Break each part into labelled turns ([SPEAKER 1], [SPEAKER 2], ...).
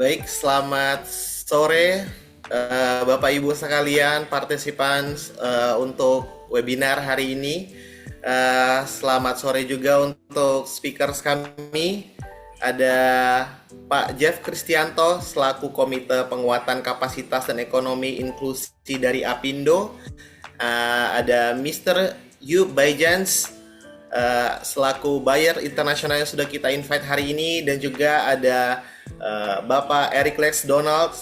[SPEAKER 1] Baik, selamat sore Bapak Ibu sekalian, partisipan untuk webinar hari ini. Selamat sore juga untuk speakers kami. Ada Pak Jeff Kristianto selaku Komite Penguatan Kapasitas dan Ekonomi Inklusi dari Apindo. Ada Mr. Yu Baijans selaku buyer internasional yang sudah kita invite hari ini, dan juga ada Bapak Eric Lex Donald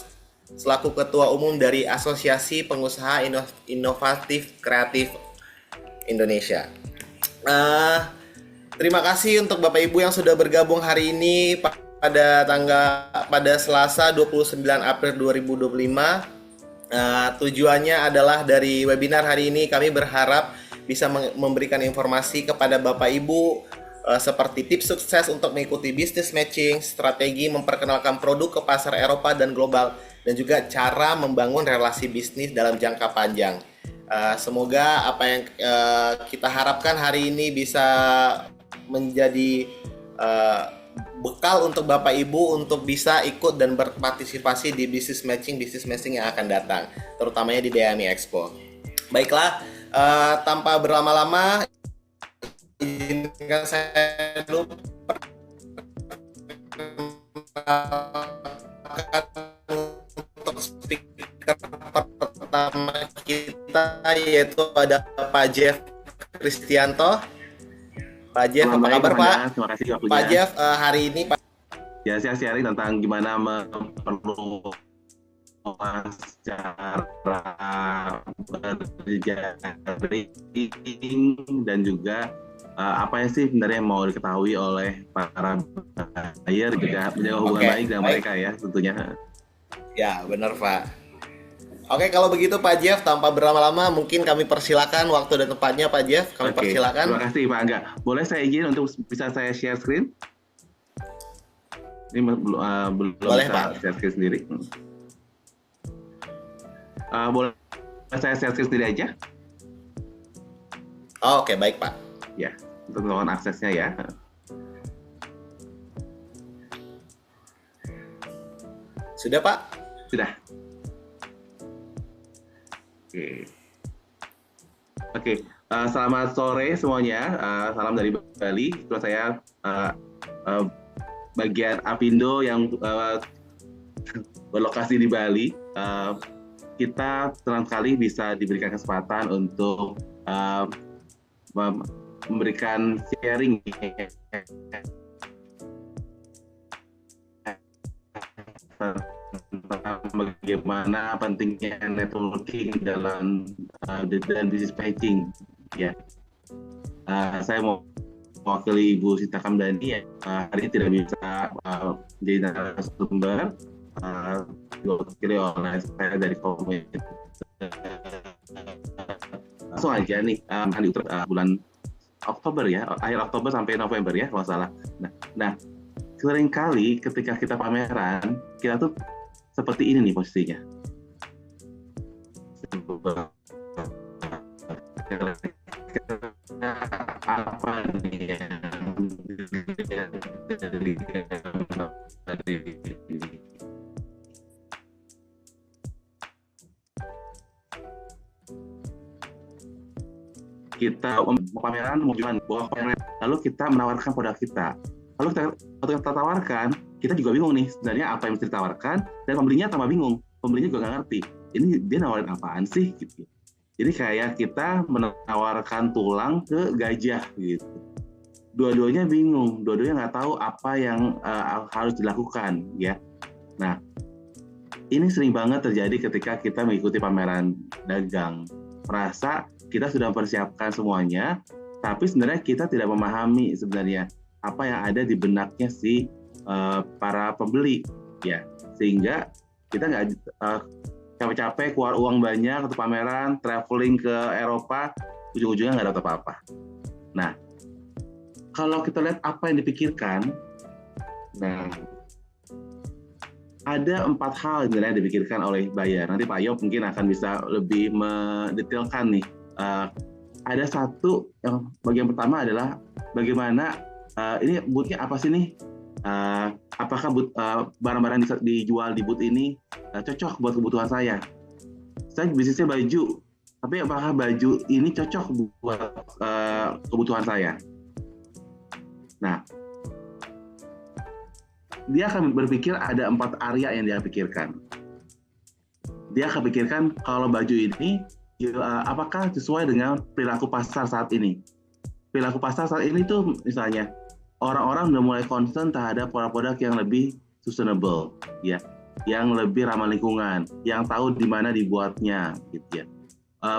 [SPEAKER 1] selaku Ketua Umum dari Asosiasi Pengusaha Inovatif Kreatif Indonesia. Terima kasih untuk Bapak Ibu yang sudah bergabung hari ini pada Selasa 29 April 2025. Tujuannya adalah dari webinar hari ini kami berharap bisa memberikan informasi kepada Bapak Ibu seperti tips sukses untuk mengikuti business matching, strategi memperkenalkan produk ke pasar Eropa dan global, dan juga cara membangun relasi bisnis dalam jangka panjang. Semoga apa yang kita harapkan hari ini bisa menjadi bekal untuk Bapak Ibu untuk bisa ikut dan berpartisipasi di business matching yang akan datang, terutamanya di DMI Expo. Baiklah, tanpa berlama-lama, izinkan saya dulu untuk speaker pertama kita, yaitu ada Pak Jeff Kristianto. Pak Jeff, apa kabar Pak?
[SPEAKER 2] Terima kasih waktunya.
[SPEAKER 1] Pak Jeff, hari ini Pak.
[SPEAKER 2] Ya, saya sharing tentang gimana memperluas secara berjaring dan juga apa yang sih sebenarnya mau diketahui oleh para buyer, juga menjaga hubungan baik dengan mereka ya tentunya.
[SPEAKER 1] Ya, benar Pak. Oke, kalau begitu Pak Jeff, tanpa berlama-lama mungkin kami persilakan waktu dan tempatnya Pak Jeff. Kami persilakan.
[SPEAKER 2] Terima kasih Pak Angga. Boleh saya izin untuk bisa saya share screen? Ini belum
[SPEAKER 1] boleh,
[SPEAKER 2] bisa
[SPEAKER 1] Pak.
[SPEAKER 2] Share screen sendiri. Boleh saya share screen sendiri aja?
[SPEAKER 1] Oke, baik Pak.
[SPEAKER 2] Ya, untuk melakukan aksesnya ya.
[SPEAKER 1] Sudah Pak?
[SPEAKER 2] Sudah. Oke. Selamat sore semuanya. Salam dari Bali. Terus saya bagian Apindo yang berlokasi di Bali. Kita senang sekali bisa diberikan kesempatan untuk memberikan sharing bagaimana pentingnya networking dalam dan business matching ya. Saya mau mewakili Ibu Sita Kamdani ya. Hari ini tidak bisa menjadi narasumber, diwakili oleh saya dari komite. Langsung aja nih, di bulan Oktober ya, akhir Oktober sampai November ya kalau salah. Nah, seringkali ketika kita pameran, kita tuh seperti ini nih posisinya. Apa nih yang kita pameran mau gimana? Lalu kita menawarkan produk kita. Lalu kita tawarkan, kita juga bingung nih sebenarnya apa yang mesti ditawarkan, dan pembelinya tambah bingung. Pembelinya juga nggak ngerti. Ini dia nawarin apaan sih gitu. Jadi kayak kita menawarkan tulang ke gajah gitu. Dua-duanya bingung, dua-duanya nggak tahu apa yang harus dilakukan ya. Nah, ini sering banget terjadi ketika kita mengikuti pameran dagang. Merasa kita sudah mempersiapkan semuanya, tapi sebenarnya kita tidak memahami sebenarnya apa yang ada di benaknya si para pembeli ya, sehingga kita nggak capek-capek keluar uang banyak untuk pameran, traveling ke Eropa, ujung-ujungnya nggak dapat apa-apa. Nah, kalau kita lihat apa yang dipikirkan, nah ada 4 hal yang dipikirkan oleh buyer. Nanti Pak Yop mungkin akan bisa lebih mendetailkan nih. Ada satu yang bagian pertama adalah bagaimana ini booth-nya apa sih nih? Apakah barang-barang dijual di booth ini cocok buat kebutuhan saya? Saya bisnisnya baju, tapi apakah baju ini cocok buat kebutuhan saya? Nah, dia akan berpikir ada 4 area yang dia pikirkan. Dia akan pikirkan kalau baju ini apakah sesuai dengan perilaku pasar saat ini. Perilaku pasar saat ini tuh misalnya orang-orang udah mulai concern terhadap produk-produk yang lebih sustainable, ya, yang lebih ramah lingkungan, yang tahu di mana dibuatnya, gitu ya.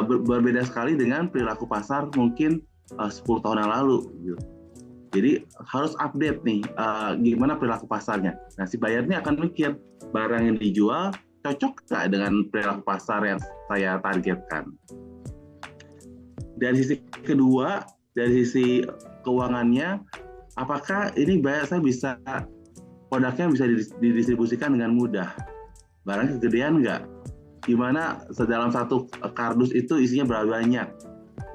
[SPEAKER 2] Berbeda sekali dengan perilaku pasar mungkin 10 tahun yang lalu, gitu. Jadi harus update nih gimana perilaku pasarnya. Nah, si bayarnya akan mikir barang yang dijual cocok nggak dengan perilaku pasar yang saya targetkan. Dari sisi kedua, dari sisi keuangannya, apakah ini saya bisa produknya bisa didistribusikan dengan mudah? Barangnya kegedean nggak? Gimana dalam satu kardus itu isinya berapa banyak?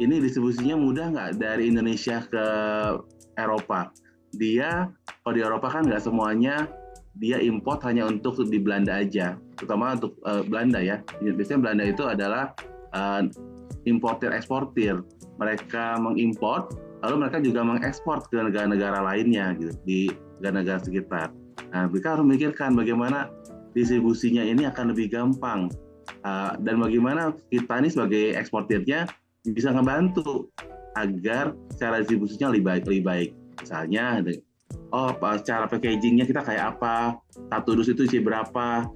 [SPEAKER 2] Ini distribusinya mudah nggak dari Indonesia ke Eropa? Kalau di Eropa kan nggak semuanya dia import hanya untuk di Belanda aja, terutama untuk Belanda ya. Biasanya Belanda itu adalah importir-eksportir. Mereka mengimport, lalu mereka juga mengekspor ke negara-negara lainnya gitu, di negara-negara sekitar. Nah, mereka harus memikirkan bagaimana distribusinya ini akan lebih gampang, dan bagaimana kita ini sebagai eksportirnya bisa ngebantu agar cara distribusinya lebih baik. Misalnya, cara packagingnya kita kayak apa, satu dus itu isi berapa,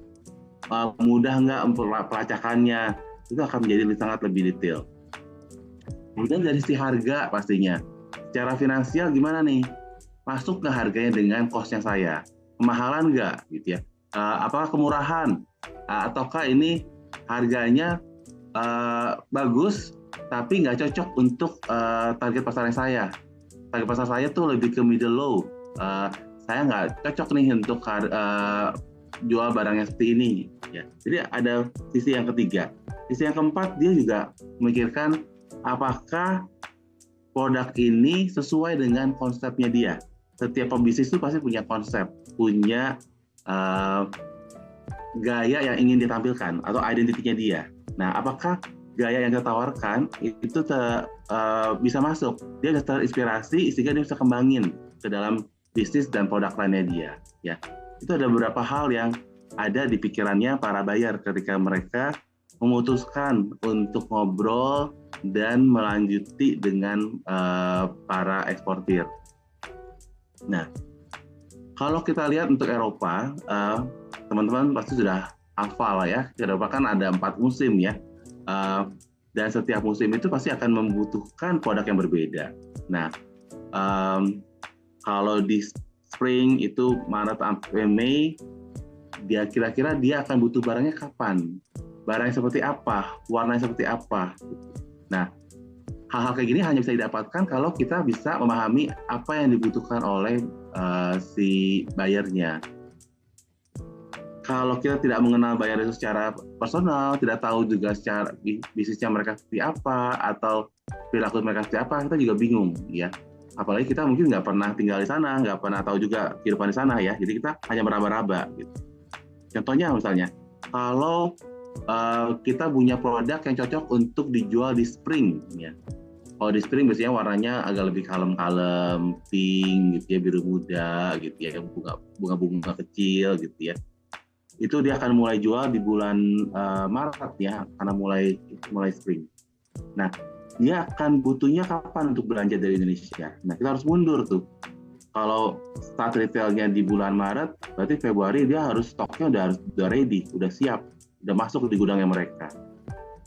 [SPEAKER 2] mudah nggak pelacakannya, itu akan menjadi sangat lebih detail. Kemudian dari sisi harga pastinya, secara finansial gimana nih? Masuk nggak harganya dengan cost-nya saya? Kemahalan nggak gitu ya? Apakah kemurahan? Ataukah ini harganya bagus tapi nggak cocok untuk target pasarnya saya? Target pasar saya tuh lebih ke middle low. Saya nggak cocok nih untuk jual barang yang seperti ini. Ya. Jadi ada sisi yang ketiga. Sisi yang keempat, dia juga memikirkan apakah produk ini sesuai dengan konsepnya dia. Setiap pebisnis itu pasti punya konsep, punya gaya yang ingin ditampilkan atau identitinya dia. Nah, apakah gaya yang kita tawarkan itu bisa masuk? Dia bisa terinspirasi sehingga dia bisa kembangin ke dalam bisnis dan produk lainnya dia. Ya, itu ada beberapa hal yang ada di pikirannya para buyer ketika mereka memutuskan untuk ngobrol dan melanjuti dengan para eksportir. Nah, kalau kita lihat untuk Eropa, teman-teman pasti sudah hafal ya. Eropa kan ada 4 musim ya, dan setiap musim itu pasti akan membutuhkan produk yang berbeda. Nah, kalau di spring itu Maret sampai Mei, dia kira-kira dia akan butuh barangnya kapan? Barangnya seperti apa, warnanya seperti apa. Nah, hal-hal kayak gini hanya bisa didapatkan kalau kita bisa memahami apa yang dibutuhkan oleh si buyernya. Kalau kita tidak mengenal buyer itu secara personal, tidak tahu juga secara bisnisnya mereka seperti apa, atau perilaku mereka seperti apa, kita juga bingung ya. Apalagi kita mungkin nggak pernah tinggal di sana, nggak pernah tahu juga kehidupan di sana ya. Jadi kita hanya meraba-raba gitu. Contohnya misalnya, kalau kita punya produk yang cocok untuk dijual di spring ya. Kalau di spring biasanya warnanya agak lebih kalem-kalem, pink gitu ya, biru muda gitu ya, bunga-bunga kecil gitu ya. Itu dia akan mulai jual di bulan Maret ya, karena mulai spring. Nah, dia akan butuhnya kapan untuk belanja dari Indonesia? Nah, kita harus mundur tuh. Kalau start retailnya di bulan Maret, berarti Februari dia harus stoknya udah ready, udah siap, udah masuk di gudangnya mereka.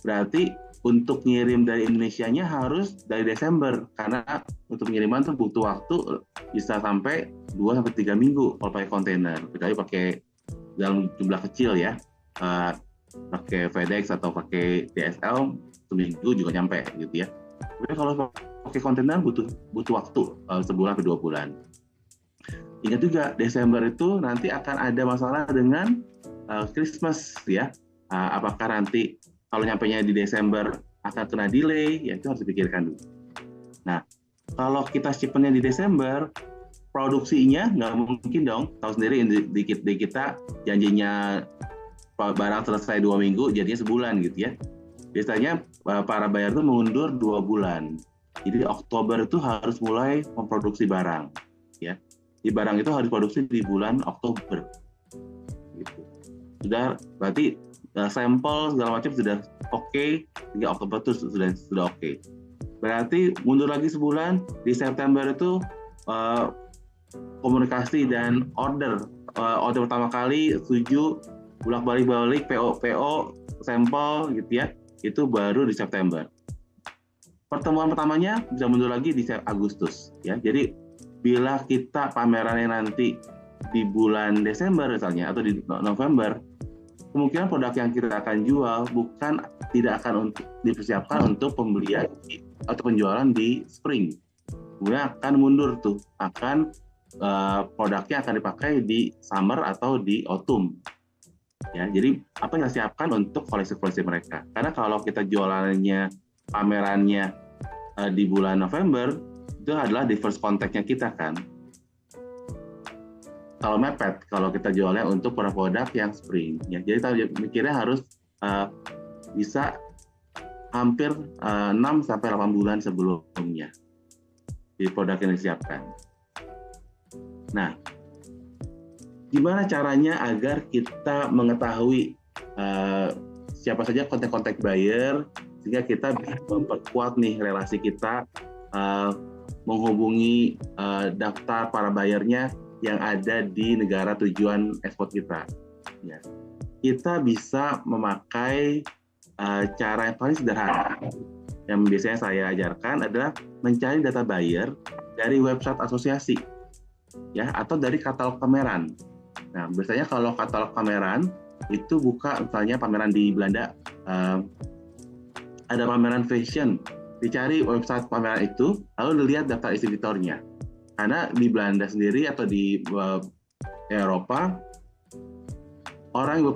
[SPEAKER 2] Berarti untuk ngirim dari Indonesianya harus dari Desember, karena untuk pengiriman tuh butuh waktu bisa sampai 2-3 minggu kalau pakai kontainer, kecuali pakai dalam jumlah kecil ya, pakai FedEx atau pakai DSL seminggu juga nyampe gitu ya. Tapi kalau pakai kontainer butuh waktu sebulan atau 2 bulan. Ingat juga Desember itu nanti akan ada masalah dengan Christmas ya. Apakah nanti kalau nyampainya di Desember akan kena delay, ya itu harus dipikirkan dulu. Nah, kalau kita shipmentnya di Desember, produksinya nggak mungkin dong, tahu sendiri di kita janjinya barang selesai 2 minggu jadinya sebulan gitu ya. Biasanya para buyer itu mengundur 2 bulan. Jadi Oktober itu harus mulai memproduksi barang ya. Di barang itu harus produksi di bulan Oktober gitu. Sudah berarti sampel segala macam sudah oke, hingga Oktober itu sudah oke. Berarti mundur lagi sebulan, di September itu komunikasi dan order pertama kali setuju bolak-balik PO sampel gitu ya, itu baru di September. Pertemuan pertamanya bisa mundur lagi di Agustus ya. Jadi bila kita pamerannya nanti di bulan Desember misalnya atau di November, kemungkinan produk yang kita akan jual tidak akan dipersiapkan untuk pembelian atau penjualan di spring. Kemudian akan mundur tuh, produknya akan dipakai di summer atau di autumn. Ya, jadi apa yang kita siapkan untuk koleksi-koleksi mereka. Karena kalau kita jualannya, pamerannya di bulan November, itu adalah di first contact-nya kita kan. Kalau mepet, kalau kita jualnya untuk produk-produk yang spring. Ya, jadi kita mikirnya harus bisa hampir 6-8 bulan sebelumnya di produk yang disiapkan. Nah, gimana caranya agar kita mengetahui siapa saja kontak-kontak buyer, sehingga kita bisa memperkuat nih relasi kita, menghubungi daftar para buyernya yang ada di negara tujuan ekspor kita. Ya. Kita bisa memakai cara yang paling sederhana yang biasanya saya ajarkan adalah mencari data buyer dari website asosiasi, ya, atau dari katalog pameran. Nah, biasanya kalau katalog pameran itu buka misalnya pameran di Belanda, ada pameran fashion, dicari website pameran itu, lalu dilihat daftar exhibitornya. Karena di Belanda sendiri atau di Eropa, orang yang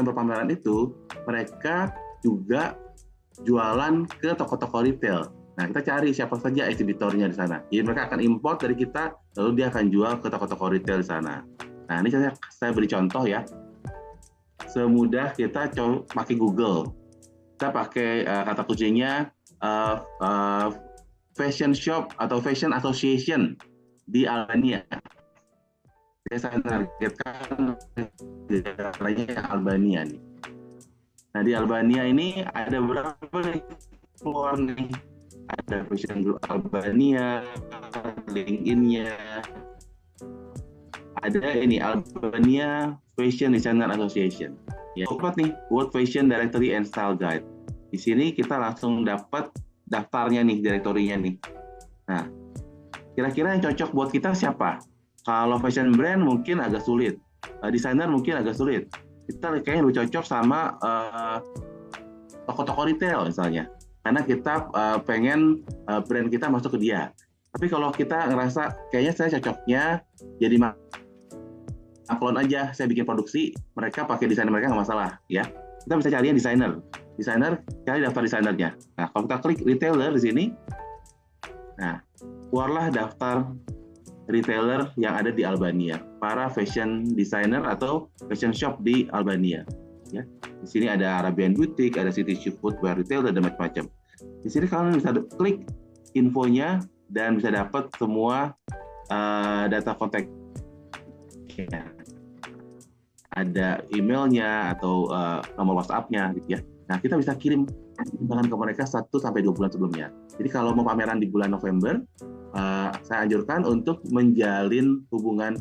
[SPEAKER 2] berpameran itu mereka juga jualan ke toko-toko retail. Nah, kita cari siapa saja eksibitornya di sana. Jadi mereka akan import dari kita, lalu dia akan jual ke toko-toko retail di sana. Nah, ini saya beri contoh ya. Semudah kita pakai Google. Kita pakai kata kuncinya fashion shop atau fashion association di Albania. Saya targetkan daerahnya Albania nih. Nah, di Albania ini ada berapa nih keluar nih? Ada Fashion Group Albania, LinkedIn-nya. Ada ini Albania Fashion Designer Association. Ya, dapat nih World Fashion Directory and Style Guide. Di sini kita langsung dapat daftarnya nih, direktorinya nih. Nah, kira-kira yang cocok buat kita siapa? Kalau fashion brand mungkin agak sulit, desainer mungkin agak sulit. Kita kayaknya lebih cocok sama toko-toko retail misalnya, karena kita pengen brand kita masuk ke dia. Tapi kalau kita ngerasa kayaknya saya cocoknya jadi upload aja, saya bikin produksi, mereka pakai desainer mereka nggak masalah, ya. Kita bisa cari yang desainer, cari daftar desainernya. Nah, kalau kita klik retailer di sini, nah, keluarlah daftar retailer yang ada di Albania, para fashion designer atau fashion shop di Albania. Ya, di sini ada Arabian Boutique, ada City Shoe Footwear Retail, dan macam-macam. Di sini kalian bisa klik infonya dan bisa dapat semua data kontak. Ada emailnya atau nomor WhatsApp-nya gitu ya. Nah, kita bisa kirim undangan ke mereka 1-2 bulan sebelumnya. Jadi kalau mau pameran di bulan November, saya anjurkan untuk menjalin hubungan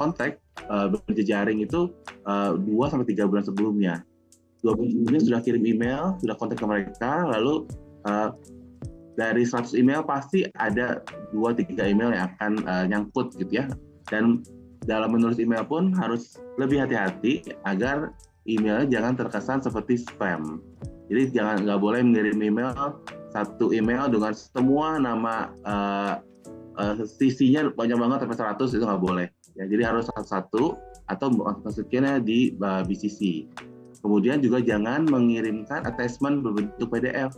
[SPEAKER 2] kontak berjejaring itu 2-3 bulan sebelumnya. 2 bulan sebelumnya sudah kirim email, sudah kontak ke mereka, lalu dari 100 email pasti ada 2-3 email yang akan nyangkut gitu ya. Dan dalam menulis email pun harus lebih hati-hati agar emailnya jangan terkesan seperti spam. Jadi nggak boleh mengirim email, satu email dengan semua nama CC-nya banyak banget sampai 100, itu nggak boleh. Ya, jadi harus satu-satu atau masukinnya di BCC. Kemudian juga jangan mengirimkan attachment berbentuk PDF.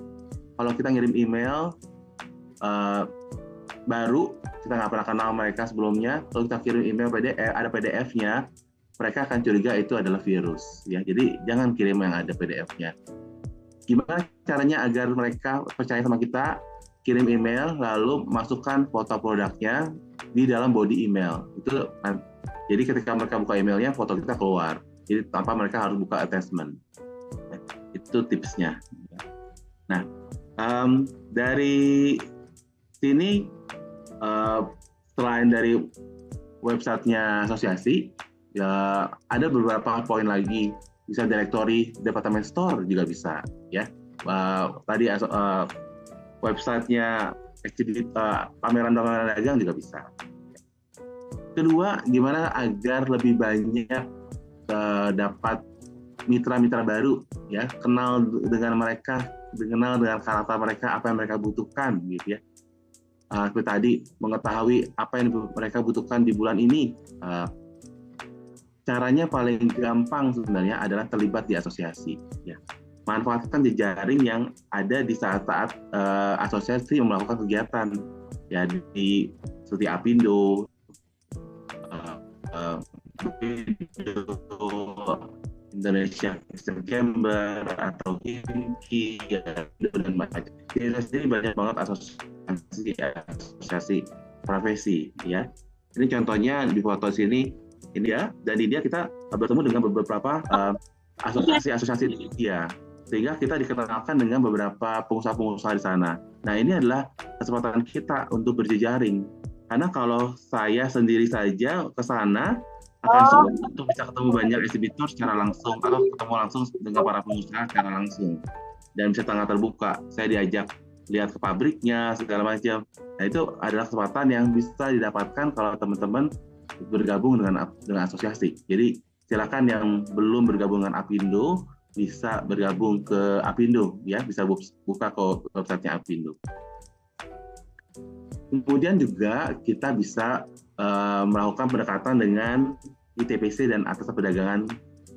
[SPEAKER 2] Kalau kita ngirim email baru, kita nggak pernah kenal mereka sebelumnya, kalau kita kirim email PDF, ada PDF-nya, mereka akan curiga itu adalah virus. Ya, jadi jangan kirim yang ada PDF-nya. Gimana caranya agar mereka percaya sama kita? Kirim email, lalu masukkan foto produknya di dalam body email. Itu, jadi ketika mereka buka emailnya, foto kita keluar. Jadi tanpa mereka harus buka attachment. Itu tipsnya. Nah, dari sini selain dari websitenya asosiasi, ya ada beberapa poin lagi. Bisa directory department store juga bisa, ya. Tadi websitenya pameran dagang juga bisa. Kedua, gimana agar lebih banyak dapat mitra-mitra baru, ya, kenal dengan mereka, kenal dengan karakter mereka, apa yang mereka butuhkan, gitu ya. Seperti tadi, mengetahui apa yang mereka butuhkan di bulan ini. Caranya paling gampang sebenarnya adalah terlibat di asosiasi. Ya. Manfaatkan jejaring yang ada di saat-saat asosiasi melakukan kegiatan, ya, seperti Apindo, Indonesia Christian Chamber atau HIMKI, dan macam-macam. Di sini banyak banget asosiasi profesi, ya. Ini contohnya di foto sini, ini ya, dan di dia kita bertemu dengan beberapa asosiasi di India, sehingga kita dikenalkan dengan beberapa pengusaha-pengusaha di sana. Nah, ini adalah kesempatan kita untuk berjejaring, karena kalau saya sendiri saja ke sana akan sulit untuk bisa ketemu banyak eksibitor secara langsung atau ketemu langsung dengan para pengusaha secara langsung, dan bisa sangat terbuka. Saya diajak lihat ke pabriknya segala macam. Nah, itu adalah kesempatan yang bisa didapatkan kalau teman-teman bergabung dengan asosiasi. Jadi silakan yang belum bergabung dengan Apindo bisa bergabung ke Apindo, ya, bisa buka ke websitenya Apindo. Kemudian juga kita bisa melakukan pendekatan dengan ITPC dan atas perdagangan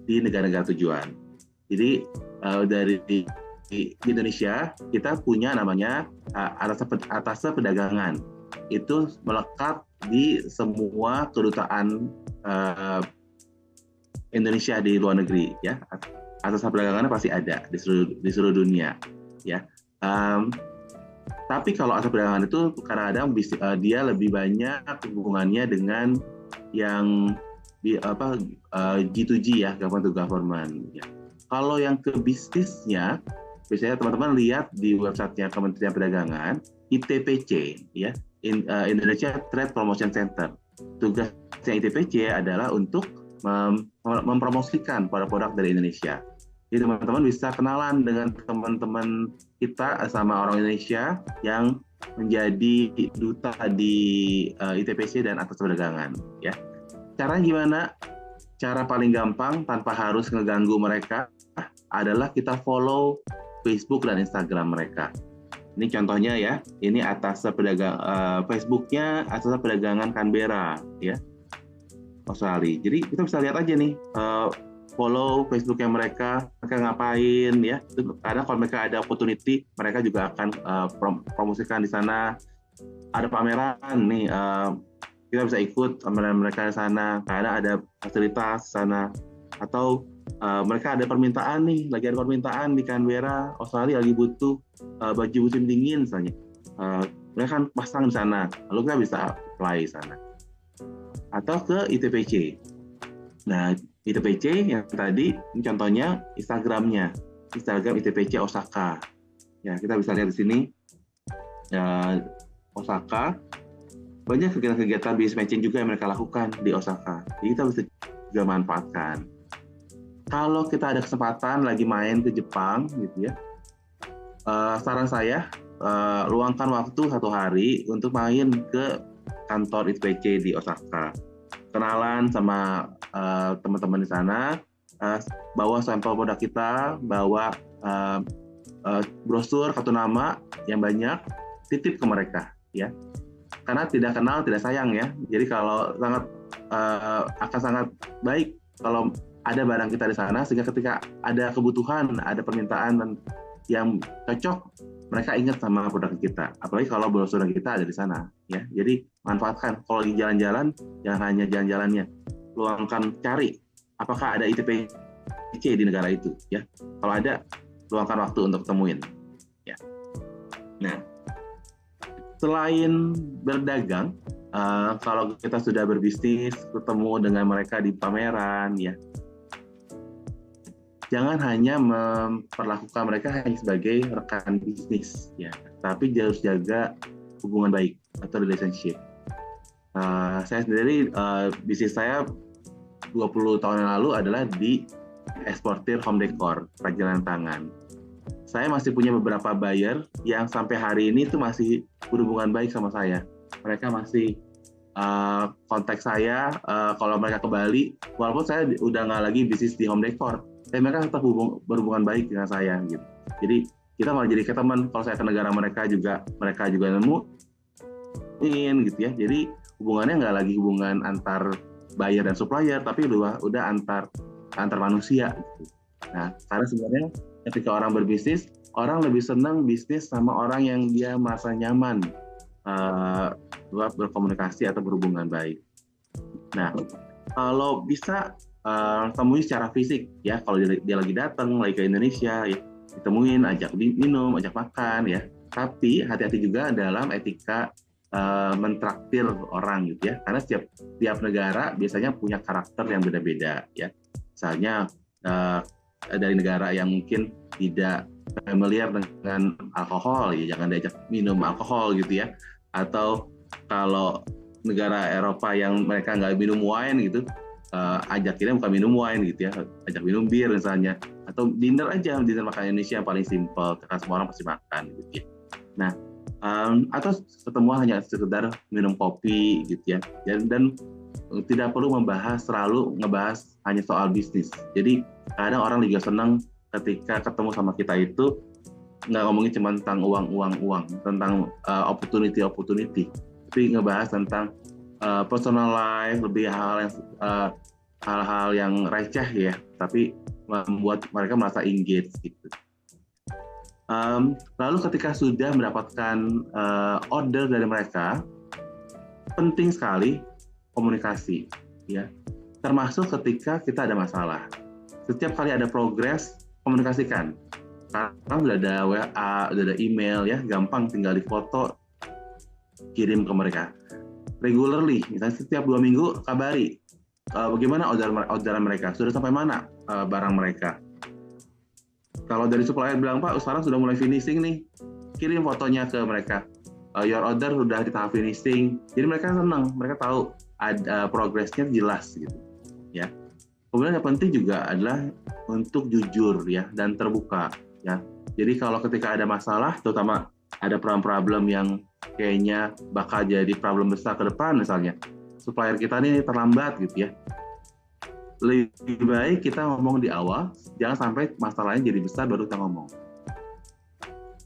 [SPEAKER 2] di negara-negara tujuan. Jadi dari di Indonesia kita punya namanya atas perdagangan. Itu melekat di semua kedutaan Indonesia di luar negeri, ya. Atas perdagangannya pasti ada di seluruh dunia, ya. Tapi kalau asas perdagangan itu kadang-kadang dia lebih banyak hubungannya dengan yang G2G, ya, government to government, ya. Kalau yang ke bisnisnya, biasanya teman-teman lihat di websitenya Kementerian Perdagangan, ITPC, ya, Indonesia Trade Promotion Center. Tugasnya ITPC adalah untuk mempromosikan produk-produk dari Indonesia. Jadi teman-teman bisa kenalan dengan teman-teman kita sama orang Indonesia yang menjadi duta di ITPC dan atas perdagangan, ya. Caranya gimana? Cara paling gampang tanpa harus ngeganggu mereka adalah kita follow Facebook dan Instagram mereka. Ini contohnya, ya. Ini atas Facebooknya atas perdagangan Canberra, ya, Australia. Jadi kita bisa lihat aja nih, follow Facebooknya mereka ngapain, ya. Karena kalau mereka ada opportunity, mereka juga akan promosikan di sana. Ada pameran nih, kita bisa ikut pameran mereka di sana karena ada fasilitas di sana. Atau mereka ada permintaan nih, lagi ada permintaan di Canberra, Australia lagi butuh baju musim dingin misalnya. Mereka kan pasang di sana, lalu kita bisa apply di sana. Atau ke ITPC. Nah, ITPC yang tadi, ini contohnya Instagram ITPC Osaka. Ya, kita bisa lihat di sini, Osaka. Banyak kegiatan-kegiatan business matching juga yang mereka lakukan di Osaka. Jadi kita bisa juga manfaatkan. Kalau kita ada kesempatan lagi main ke Jepang, gitu, ya, saran saya luangkan waktu 1 hari untuk main ke kantor ITPC di Osaka. Kenalan sama teman-teman di sana, bawa sampel produk kita, bawa brosur, kartu nama yang banyak, titip ke mereka, ya. Karena tidak kenal tidak sayang, ya. Jadi kalau akan sangat baik kalau ada barang kita di sana, sehingga ketika ada kebutuhan, ada permintaan dan yang cocok, mereka ingat sama produk kita. Apalagi kalau brosur kita ada di sana, ya. Jadi manfaatkan. Kalau di jalan-jalan, jangan hanya jalan-jalannya, luangkan cari apakah ada ITPC di negara itu, ya. Kalau ada, luangkan waktu untuk temuin, ya. Nah, selain berdagang, kalau kita sudah berbisnis, ketemu dengan mereka di pameran, ya, jangan hanya memperlakukan mereka hanya sebagai rekan bisnis, ya, tapi harus jaga hubungan baik atau relationship. Saya sendiri, bisnis saya 20 tahun yang lalu adalah di eksportir home decor, kerajinan tangan. Saya masih punya beberapa buyer yang sampai hari ini tuh masih berhubungan baik sama saya. Mereka masih kontak saya kalau mereka ke Bali, walaupun saya udah nggak lagi bisnis di home decor, tapi mereka tetap berhubungan baik dengan saya gitu. Jadi kita malah jadi kayak teman. Kalau saya ke negara mereka juga nemuin gitu ya. Jadi hubungannya nggak lagi hubungan antar buyer dan supplier, tapi udah antar manusia gitu. Nah, karena sebenarnya ketika orang berbisnis, orang lebih senang bisnis sama orang yang dia merasa nyaman berkomunikasi atau berhubungan baik. Nah, kalau bisa temui secara fisik, ya. Kalau dia lagi datang lagi ke Indonesia, ya, ditemuin, ajak minum, ajak makan, ya. Tapi hati-hati juga dalam etika mentraktir orang gitu ya, karena setiap negara biasanya punya karakter yang beda-beda, ya. Misalnya dari negara yang mungkin tidak familiar dengan alkohol, ya jangan diajak minum alkohol gitu ya. Atau kalau negara Eropa yang mereka nggak minum wine gitu, ajakinnya bukan minum wine gitu ya, ajak minum bir misalnya. Atau dinner aja, dinner makan Indonesia yang paling simple, karena semua orang pasti makan gitu ya. Nah, atau ketemu hanya sekedar minum kopi gitu ya, dan tidak perlu selalu ngebahas hanya soal bisnis. Jadi kadang orang juga senang ketika ketemu sama kita itu nggak ngomongin cuma tentang uang, tentang opportunity, tapi ngebahas tentang personal life, lebih hal-hal yang receh ya, tapi membuat mereka merasa engage gitu. Lalu ketika sudah mendapatkan order dari mereka, penting sekali komunikasi, ya. Termasuk ketika kita ada masalah. Setiap kali ada progres, komunikasikan. Sekarang sudah ada WA, sudah ada email, ya, gampang, tinggal di foto, kirim ke mereka. Regularly, misalnya setiap 2 minggu kabari bagaimana orderan mereka, sudah sampai mana barang mereka. Kalau dari supplier bilang, Pak, sekarang sudah mulai finishing nih, kirim fotonya ke mereka. Your order sudah di tahap finishing. Jadi mereka senang, mereka tahu ada progresnya jelas gitu, ya. Kemudian yang penting juga adalah untuk jujur, ya, dan terbuka, ya. Jadi kalau ketika ada masalah, terutama ada problem yang kayaknya bakal jadi problem besar ke depan, misalnya supplier kita ini terlambat gitu ya, lebih baik kita ngomong di awal, jangan sampai masalahnya jadi besar baru kita ngomong.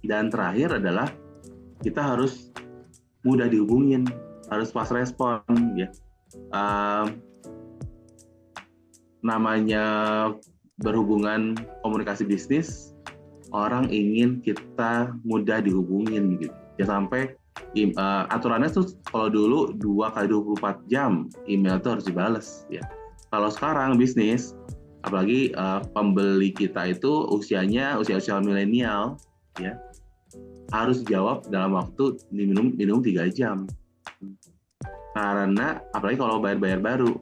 [SPEAKER 2] Dan terakhir adalah kita harus mudah dihubungin, harus fast respon, ya. Namanya berhubungan komunikasi bisnis, orang ingin kita mudah dihubungin gitu. Ya sampai aturannya tuh kalau dulu 2x24 jam email tuh harus dibales, ya. Kalau sekarang bisnis, apalagi pembeli kita itu usia milenial, ya, harus jawab dalam waktu minimum 3 jam. Karena apalagi kalau bayar baru,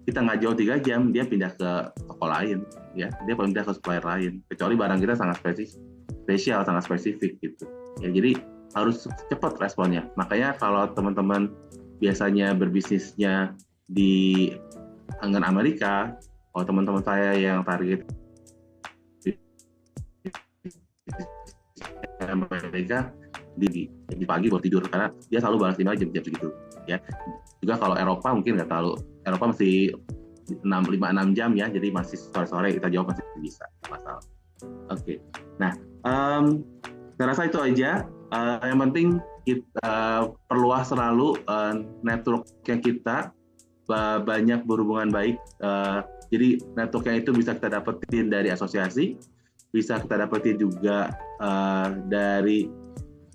[SPEAKER 2] kita nggak jawab 3 jam, dia pindah ke toko lain, ya, dia pindah ke supplier lain, kecuali barang kita sangat spesial, sangat spesifik gitu, ya. Jadi harus cepat responnya. Makanya kalau teman-teman biasanya berbisnisnya di Amerika, kalau teman-teman saya yang target Amerika di pagi baru tidur, karena dia selalu balas email jam-jam segitu, ya. Juga kalau Eropa mungkin nggak terlalu, Eropa masih 5-6 jam, ya, jadi masih sore-sore kita jawab masih bisa masalah. Oke. Nah, saya rasa itu aja. Yang penting kita perluas selalu network-nya kita, banyak berhubungan baik. Jadi network-nya itu bisa kita dapetin dari asosiasi, bisa kita dapetin juga dari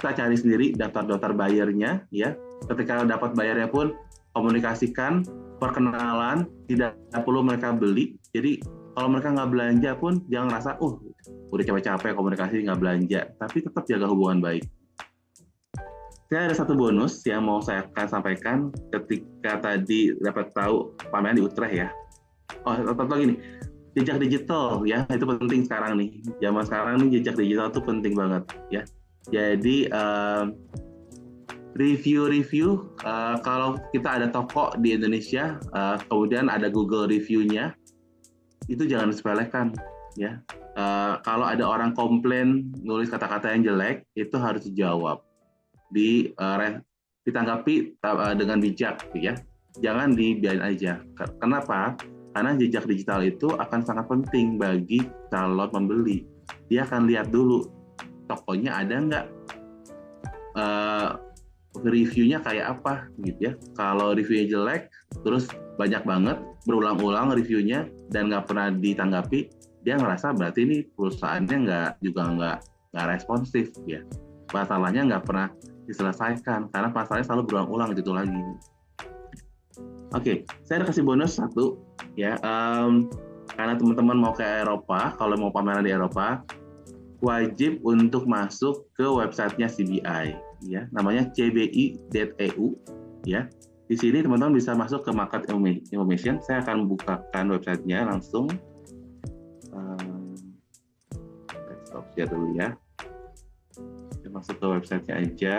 [SPEAKER 2] kita cari sendiri daftar-daftar buyernya ya. Ketika dapat bayarnya pun komunikasikan, perkenalan, tidak perlu mereka beli. Jadi kalau mereka nggak belanja pun jangan rasa udah capek-capek komunikasi nggak belanja, tapi tetap jaga hubungan baik. Saya ada satu bonus yang mau saya akan sampaikan ketika tadi dapat tahu pameran di Utrecht ya. Tetap lagi nih, jejak digital ya, itu penting sekarang nih. Zaman sekarang nih jejak digital itu penting banget ya. Jadi review kalau kita ada toko di Indonesia, kemudian ada Google review-nya, itu jangan disepelekan ya. Kalau ada orang komplain nulis kata-kata yang jelek, itu harus dijawab, ditanggapi dengan bijak ya. Jangan dibiarin aja. Kenapa? Karena jejak digital itu akan sangat penting bagi calon pembeli. Dia akan lihat dulu tokonya ada nggak reviewnya kayak apa gitu ya. Kalau reviewnya jelek, terus banyak banget berulang-ulang reviewnya dan nggak pernah ditanggapi, dia ngerasa berarti ini perusahaannya nggak responsif ya. Masalahnya nggak pernah diselesaikan karena masalahnya selalu berulang-ulang gitu lagi. Oke, saya ada kasih bonus satu ya. Karena teman-teman mau ke Eropa, kalau mau pameran di Eropa, wajib untuk masuk ke websitenya CBI ya, namanya cbi.eu ya. Di sini teman-teman bisa masuk ke market information. Saya akan bukakan websitenya langsung. Stop share dulu ya. Kita masuk ke websitenya aja.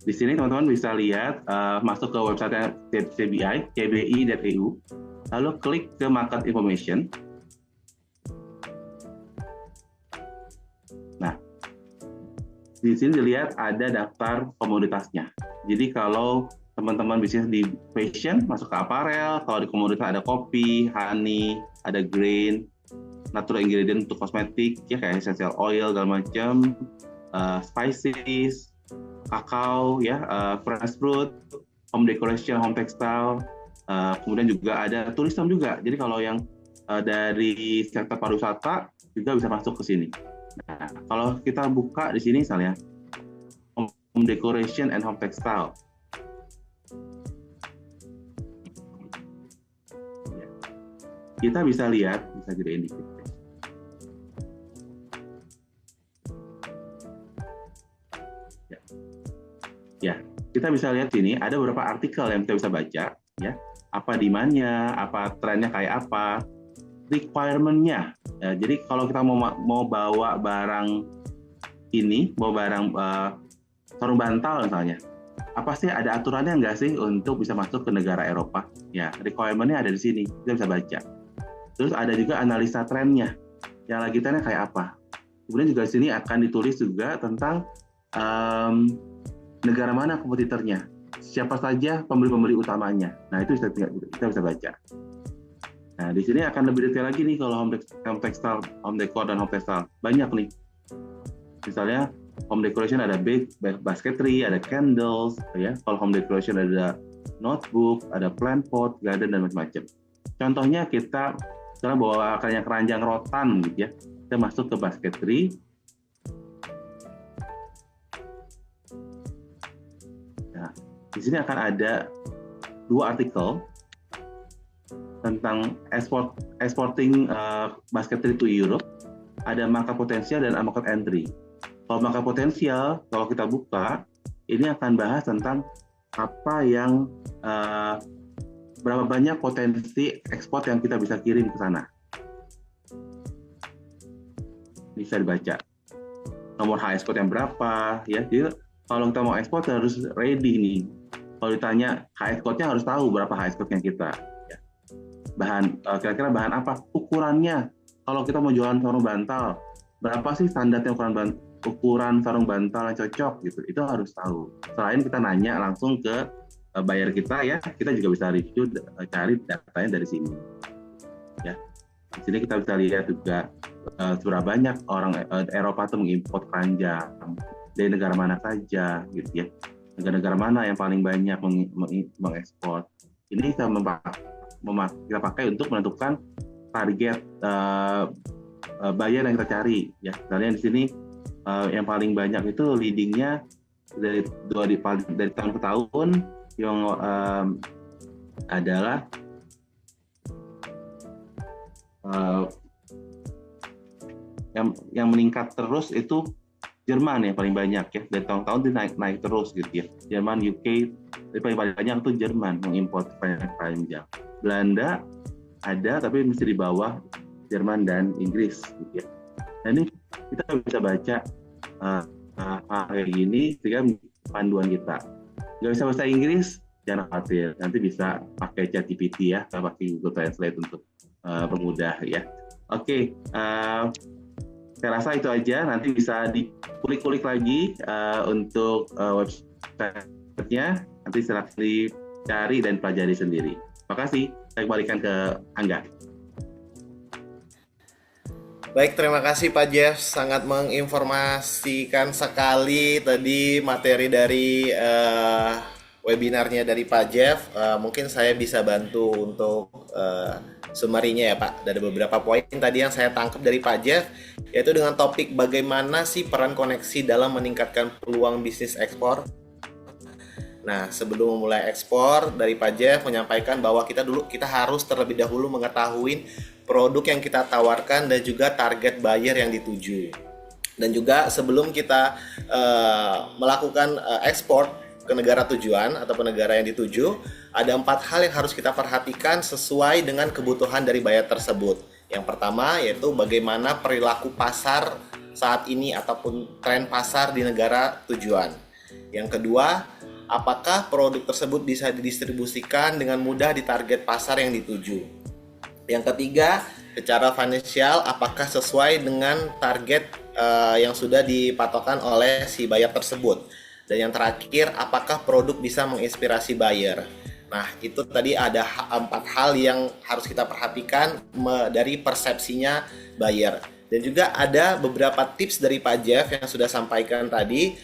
[SPEAKER 2] Di sini teman-teman bisa lihat masuk ke website CBI, cbi.eu, lalu klik ke Market Information. Nah, di sini dilihat ada daftar komoditasnya. Jadi kalau teman-teman bisnis di fashion, masuk ke apparel, kalau di komoditas ada kopi, honey, ada grain, natural ingredient untuk kosmetik, ya kayak essential oil, segala macam, spices, kakao, ya, fresh fruit, home decoration, home textile, kemudian juga ada tourism juga. Jadi kalau yang dari sektor pariwisata juga bisa masuk ke sini. Nah, kalau kita buka di sini misalnya home decoration and home textile, kita bisa lihat, bisa gedein dikit. Ya, kita bisa lihat sini ada beberapa artikel yang kita bisa baca, ya. Apa demand-nya, apa trennya kayak apa, requirement-nya. Ya, jadi kalau kita mau bawa barang ini, mau barang sarung bantal misalnya, apa sih ada aturannya nggak sih untuk bisa masuk ke negara Eropa? Ya, requirement-nya ada di sini, kita bisa baca. Terus ada juga analisa trennya, yang lagi trennya kayak apa. Kemudian juga di sini akan ditulis juga tentang negara mana kompetitornya, siapa saja pembeli-pembeli utamanya. Nah, itu kita bisa baca. Nah, di sini akan lebih detail lagi nih kalau home textile, home decor, dan home textile. Banyak nih. Misalnya, home decoration ada basketry, ada candles, ya. Kalau home decoration ada notebook, ada plant pot, garden, dan macam-macam. Contohnya kita sekarang bawa keranjang rotan gitu ya. Kita masuk ke basketry. Nah, di sini akan ada 2 artikel tentang exporting basketry to Europe. Ada market potensial dan market entry. Kalau market potensial, kalau kita buka, ini akan bahas tentang apa yang berapa banyak potensi ekspor yang kita bisa kirim ke sana. Bisa dibaca. Nomor high export yang berapa, ya. Jadi kalau kita mau ekspor harus ready nih. Kalau ditanya high exportnya harus tahu berapa high exportnya kita. Ya. Bahan kira-kira bahan apa? Ukurannya. Kalau kita mau jualan sarung bantal, berapa sih standarnya ukuran sarung bantal yang cocok gitu? Itu harus tahu. Selain kita nanya langsung ke buyer kita ya, kita juga bisa review, cari datanya dari sini. Ya, di sini kita bisa lihat juga seberapa banyak orang Eropa tuh mengimpor keranjang dari negara mana saja, gitu ya. Negara-negara mana yang paling banyak mengekspor. Ini kita pakai untuk menentukan target buyer yang kita cari. Ya, misalnya di sini yang paling banyak itu leadingnya dari tahun ke tahun yang adalah yang meningkat terus itu Jerman yang paling banyak ya, dari tahun-tahun itu naik terus gitu ya. Jerman, UK, tapi paling banyak itu Jerman mengimpor keranjang. Belanda ada tapi mesti di bawah Jerman dan Inggris gitu ya. Nah ini kita bisa baca kayak gini sehingga panduan kita. Nggak bisa bahasa Inggris, jangan khawatir, nanti bisa pakai ChatGPT ya, atau pakai Google Translate untuk permudah ya. Oke, saya rasa itu aja. Nanti bisa dikulik-kulik lagi untuk website-nya. Nanti silahkan dicari dan pelajari sendiri. Terima kasih. Saya kembalikan ke Angga.
[SPEAKER 1] Baik, terima kasih Pak Jeff. Sangat menginformasikan sekali tadi materi dari webinarnya dari Pak Jeff. Mungkin saya bisa bantu untuk summary-nya ya Pak. Ada beberapa poin tadi yang saya tangkap dari Pak Jeff, yaitu dengan topik bagaimana sih peran koneksi dalam meningkatkan peluang bisnis ekspor. Nah, sebelum memulai ekspor, dari Pak Jeff menyampaikan bahwa kita harus terlebih dahulu mengetahui produk yang kita tawarkan dan juga target buyer yang dituju. Dan juga sebelum kita melakukan ekspor ke negara tujuan ataupun negara yang dituju, ada 4 hal yang harus kita perhatikan sesuai dengan kebutuhan dari buyer tersebut. Yang pertama yaitu bagaimana perilaku pasar saat ini ataupun tren pasar di negara tujuan. Yang kedua, apakah produk tersebut bisa didistribusikan dengan mudah di target pasar yang dituju. Yang ketiga, secara finansial apakah sesuai dengan target yang sudah dipatokkan oleh si buyer tersebut. Dan yang terakhir, apakah produk bisa menginspirasi buyer. Nah, itu tadi ada 4 hal yang harus kita perhatikan dari persepsinya buyer. Dan juga ada beberapa tips dari Pak Jeff yang sudah sampaikan tadi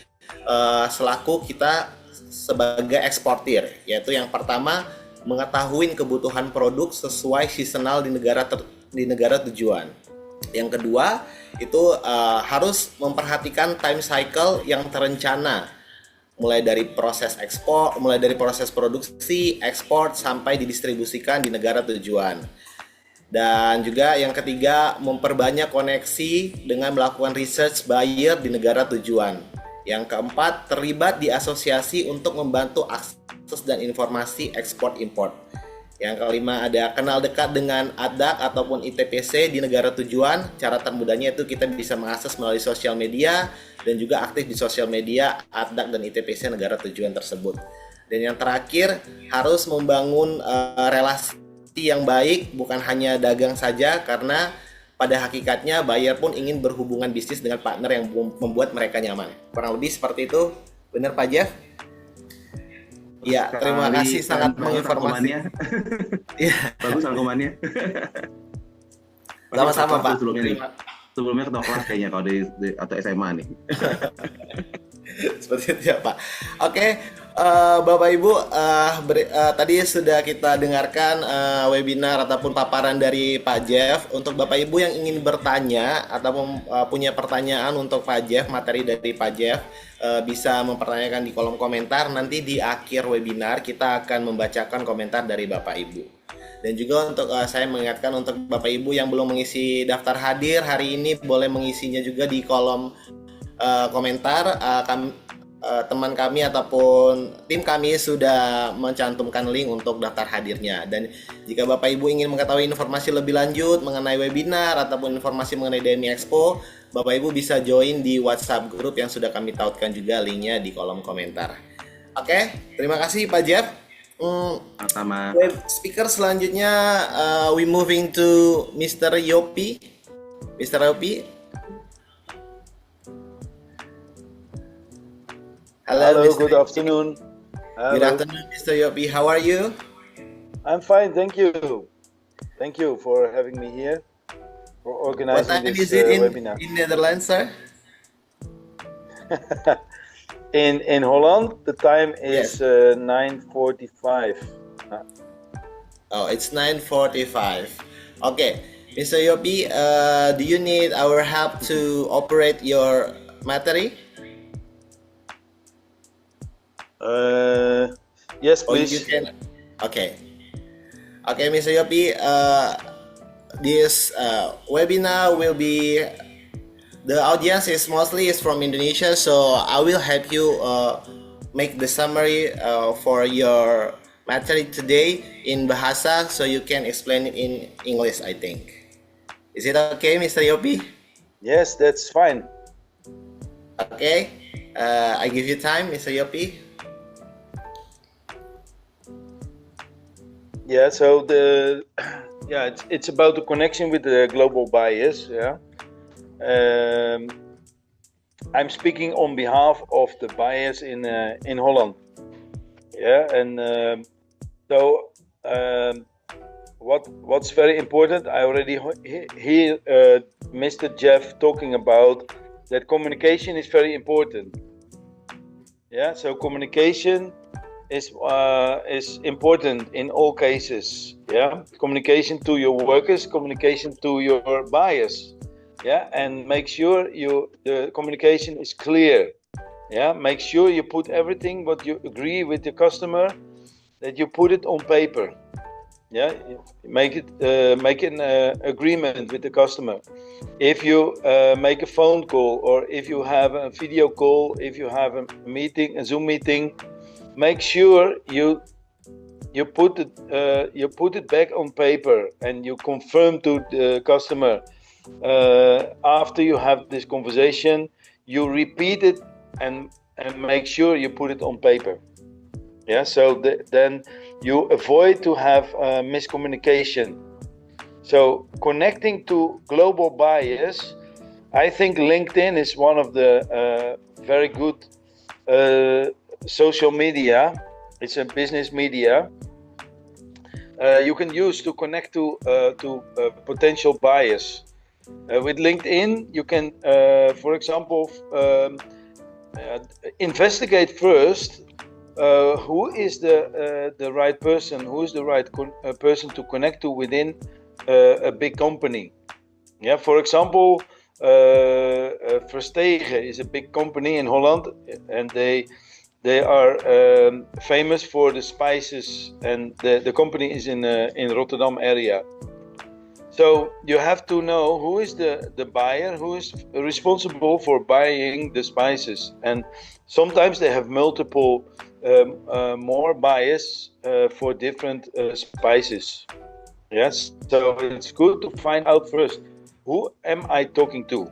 [SPEAKER 1] selaku kita sebagai eksportir, yaitu yang pertama, mengetahui kebutuhan produk sesuai seasonal di negara tujuan. Yang kedua, itu harus memperhatikan time cycle yang terencana, mulai dari proses ekspor, mulai dari proses produksi, ekspor sampai didistribusikan di negara tujuan. Dan juga yang ketiga, memperbanyak koneksi dengan melakukan research buyer di negara tujuan. Yang keempat, terlibat di asosiasi untuk membantu akses dan informasi ekspor-import. Yang kelima, ada kenal dekat dengan ADAC ataupun ITPC di negara tujuan. Cara termudahnya itu kita bisa mengakses melalui sosial media dan juga aktif di sosial media ADAC dan ITPC negara tujuan tersebut. Dan yang terakhir, harus membangun relasi yang baik, bukan hanya dagang saja, karena pada hakikatnya buyer pun ingin berhubungan bisnis dengan partner yang membuat mereka nyaman. Kurang lebih seperti itu. Benar Pak Jeff? Ya, terima kasih sangat menginformasi.
[SPEAKER 2] Iya. Bagus rangkumannya.
[SPEAKER 1] Sama-sama Pak.
[SPEAKER 2] Sebelumnya ketua kelas kayaknya kalau atau SMA nih.
[SPEAKER 1] Seperti itu ya Pak. Oke. Bapak Ibu, tadi sudah kita dengarkan webinar ataupun paparan dari Pak Jeff. Untuk Bapak Ibu yang ingin bertanya atau punya pertanyaan untuk Pak Jeff, materi dari Pak Jeff, bisa mempertanyakan di kolom komentar. Nanti di akhir webinar kita akan membacakan komentar dari Bapak Ibu. Dan juga untuk saya mengingatkan untuk Bapak Ibu yang belum mengisi daftar hadir hari ini, boleh mengisinya juga di kolom komentar. Teman kami ataupun tim kami sudah mencantumkan link untuk daftar hadirnya. Dan jika Bapak Ibu ingin mengetahui informasi lebih lanjut mengenai webinar ataupun informasi mengenai DMI Expo, Bapak Ibu bisa join di WhatsApp group yang sudah kami tautkan juga linknya di kolom komentar. Oke, terima kasih Pak Jeff.
[SPEAKER 2] Sama.
[SPEAKER 1] Speaker selanjutnya we moving to Mr. Yopi. Mr. Yopi.
[SPEAKER 3] Hello, good afternoon.
[SPEAKER 1] Good
[SPEAKER 3] Hello.
[SPEAKER 1] afternoon, Mr. Yopi. How are you?
[SPEAKER 3] I'm fine, thank you. Thank you for having me here, for
[SPEAKER 1] What
[SPEAKER 3] organizing
[SPEAKER 1] time
[SPEAKER 3] this
[SPEAKER 1] is it
[SPEAKER 3] webinar.
[SPEAKER 1] in Netherlands, sir?
[SPEAKER 3] In Holland, the time is
[SPEAKER 1] Yes.
[SPEAKER 3] 9:45.
[SPEAKER 1] Oh, it's 9:45. Okay. Mr. Yopi, do you need our help to operate your battery?
[SPEAKER 3] Yes,
[SPEAKER 1] Or you
[SPEAKER 3] please.
[SPEAKER 1] can... Okay. Okay, Mr. Yopi, this webinar will be... The audience is mostly from Indonesia, so I will help you make the summary for your material today in Bahasa, so you can explain it in English, I think. Is it okay, Mr. Yopi?
[SPEAKER 3] Yes, that's fine.
[SPEAKER 1] Okay. I give you time, Mr. Yopi.
[SPEAKER 3] Yeah. So it's about the connection with the global buyers. Yeah. I'm speaking on behalf of the buyers in Holland. Yeah, and what's very important, I already hear Mr. Jeff talking about that communication is very important. Yeah, so communication is important in all cases. Yeah, communication to your workers, communication to your buyers. Yeah, and make sure the communication is clear. Yeah, make sure you put everything what you agree with the customer, that you put it on paper. Yeah, make an agreement with the customer. If you make a phone call, or if you have a video call, if you have a meeting, a Zoom meeting, make sure you put it back on paper, and you confirm to the customer after you have this conversation. You repeat it and make sure you put it on paper. Yeah, so then you avoid to have miscommunication. So connecting to global buyers, I think LinkedIn is one of the very good social media. It's a business media you can use to connect to potential buyers. With LinkedIn, you can, for example, investigate first who is the right person, who is the right person to connect to within a big company. Yeah, for example, Verstegen is a big company in Holland, and they are famous for the spices, and the company is in Rotterdam area. So you have to know who is the buyer, who is responsible for buying the spices, and sometimes they have multiple more buyers for different spices. Yes, so it's good to find out first, who am I talking to?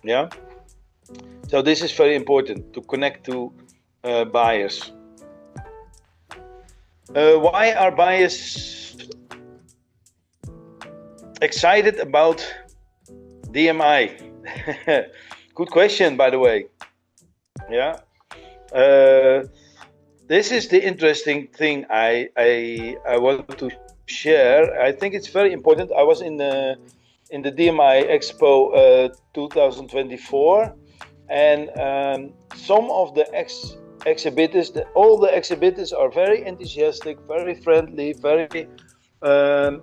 [SPEAKER 3] Yeah, so this is very important, to connect to buyers. Why are buyers excited about DMI? Good question, by the way. Yeah, this is the interesting thing I want to share. I think it's very important. I was in the DMI Expo 2024, and some of the exhibitors, all the exhibitors are very enthusiastic, very friendly, very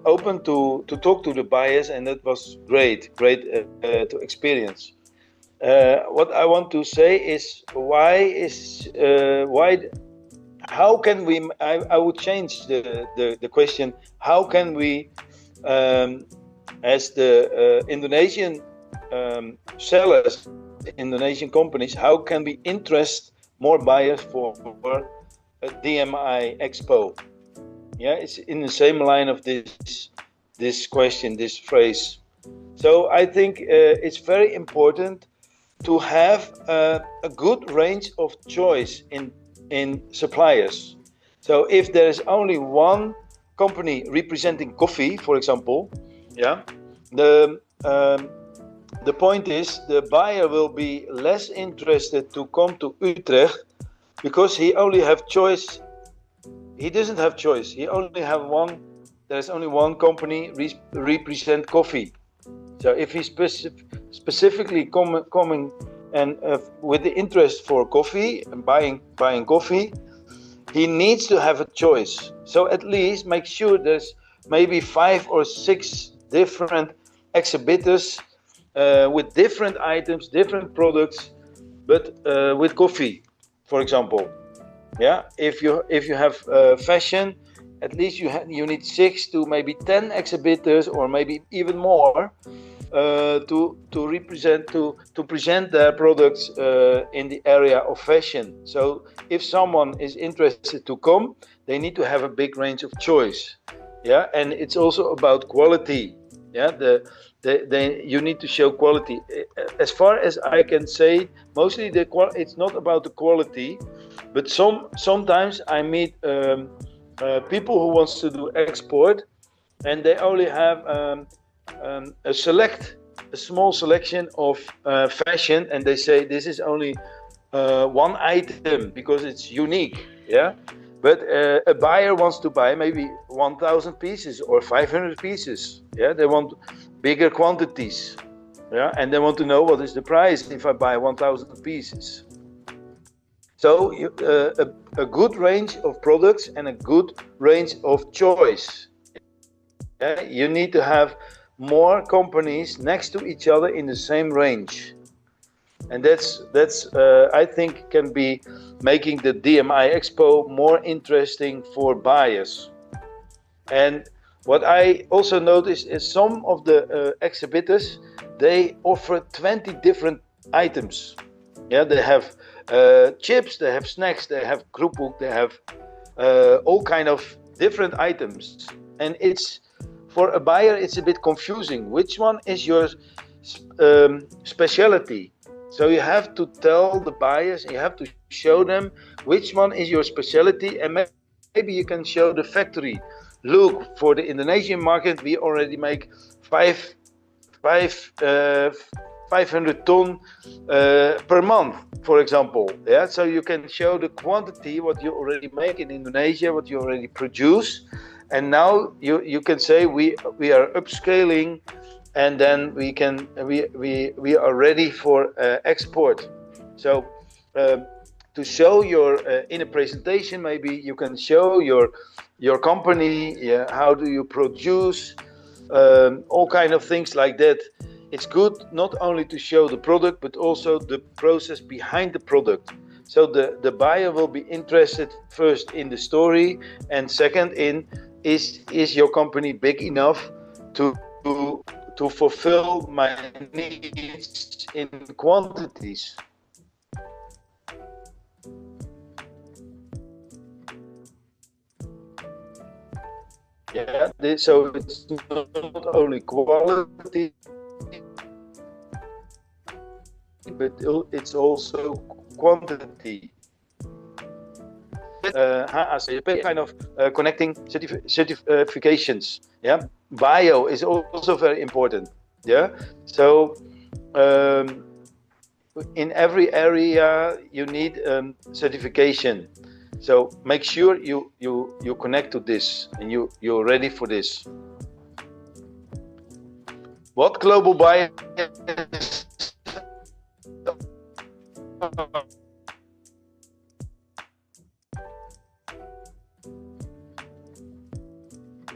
[SPEAKER 3] open to talk to the buyers, and that was great to experience. What I want to say is how can we, I would change the question, how can we as the Indonesian sellers, Indonesian companies, how can we interest more buyers for a DMI Expo? Yeah, it's in the same line of this question, this phrase. So I think it's very important to have a good range of choice in suppliers. So if there is only one company representing coffee, for example, yeah, the point is the buyer will be less interested to come to Utrecht because he only have choice. He doesn't have choice. He only have one. There's only one company represent coffee. So if he's specifically coming and with the interest for coffee and buying coffee, he needs to have a choice. So at least make sure there's maybe 5 or 6 different exhibitors with different items, different products, but with coffee, for example. Yeah, if you have fashion, at least you need 6 to maybe 10 exhibitors, or maybe even more, to present their products in the area of fashion. So if someone is interested to come, they need to have a big range of choice. Yeah, and it's also about quality. Yeah, you need to show quality. As far as I can say, mostly it's not about the quality, but sometimes I meet people who wants to do export, and they only have a small selection of fashion, and they say this is only one item because it's unique. Yeah, but a buyer wants to buy maybe 1,000 pieces or 500 pieces. Yeah, they want bigger quantities. Yeah, and they want to know what is the price if I buy 1,000 pieces. So a good range of products and a good range of choice. Yeah, you need to have more companies next to each other in the same range, and that's I think can be making the DMI Expo more interesting for buyers. And what I also noticed is some of the exhibitors, they offer 20 different items. Yeah, they have chips, they have snacks, they have kroephoek, they have all kind of different items, and it's for a buyer it's a bit confusing. Which one is your specialty? So you have to tell the buyers, you have to show them which one is your specialty, and maybe you can show the factory. Look, for the Indonesian market, we already make 500 ton per month, for example. Yeah, so you can show the quantity what you already make in Indonesia, what you already produce, and now you can say we are upscaling, and then we are ready for export. So to show your in a presentation, maybe you can show your company, how do you produce, all kind of things like that. It's good not only to show the product, but also the process behind the product. So the buyer will be interested first in the story, and second in is your company big enough to fulfill my needs in quantities. Yeah, so it's not only quality, but it's also quantity. HACCP kind of connecting certifications. Yeah, bio is also very important. Yeah, so in every area you need certification. So make sure you connect to this and you're ready for this. What global buyers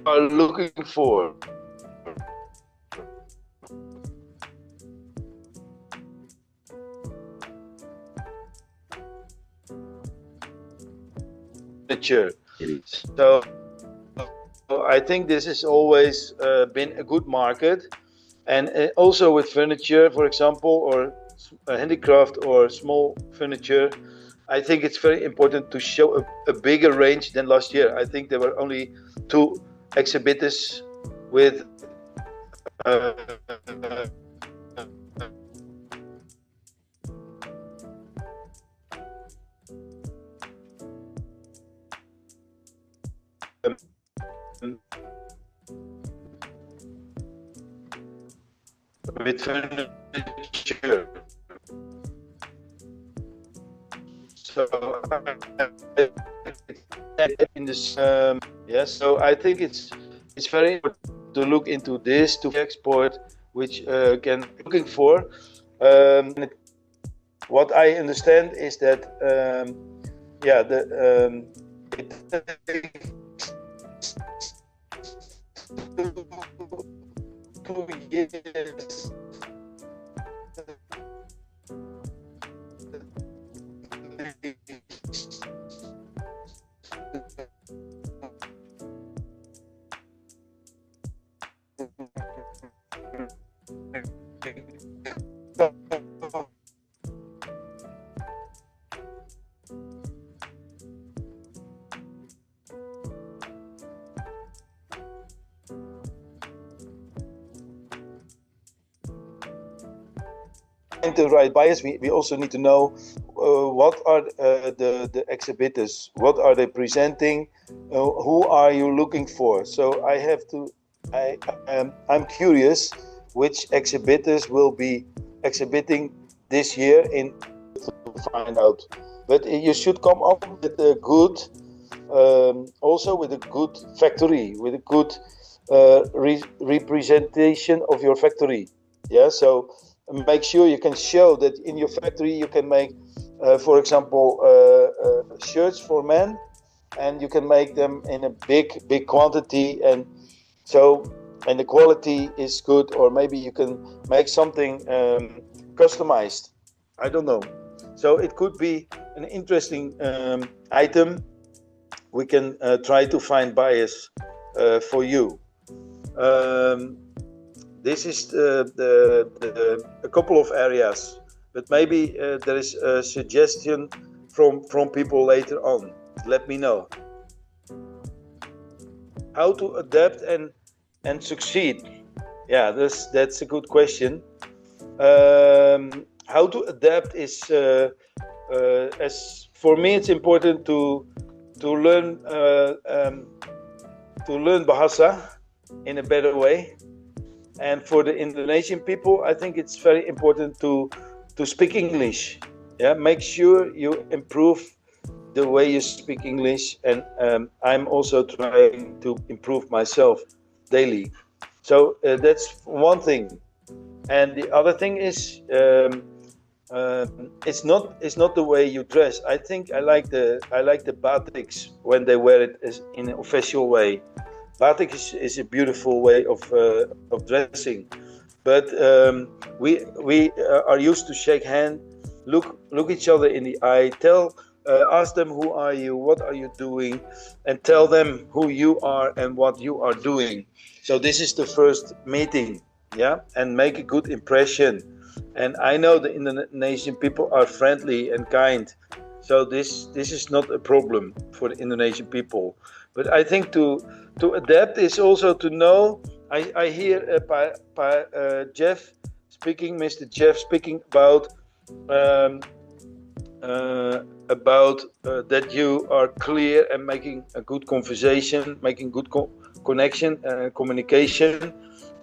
[SPEAKER 3] are looking for? So I think this has always been a good market, and also with furniture, for example, or handicraft or small furniture, I think it's very important to show a bigger range than last year. I think there were only 2 exhibitors with furniture. So in this, so I think it's very important to look into this to export, which can looking for. What I understand is that it takes 2 years. The right buyers, we also need to know what are the exhibitors, what are they presenting, who are you looking for. So I'm curious which exhibitors will be exhibiting this year to find out. But you should come up with a good, also with a good factory, with a good representation of your factory. Yeah, so make sure you can show that in your factory you can make, for example, shirts for men, and you can make them in a big quantity, and the quality is good, or maybe you can make something customized. I don't know. So it could be an interesting item. We can try to find buyers for you. This is a couple of areas, but maybe there is a suggestion from people later on. Let me know. How to adapt and succeed? Yeah, that's a good question. How to adapt is, as for me, it's important to learn Bahasa in a better way. And for the Indonesian people, I think it's very important to speak English. Yeah, make sure you improve the way you speak English, and I'm also trying to improve myself daily. So that's one thing. And the other thing is, it's not the way you dress. I think I like the batiks when they wear it in an official way. Batik is a beautiful way of dressing, but we are used to shake hand, look each other in the eye, ask them who are you, what are you doing, and tell them who you are and what you are doing. So this is the first meeting, yeah, and make a good impression. And I know the Indonesian people are friendly and kind, so this is not a problem for the Indonesian people. But I think to adapt is also to know. I hear Jeff speaking, Mr. Jeff speaking about that you are clear and making a good conversation, making good connection, communication,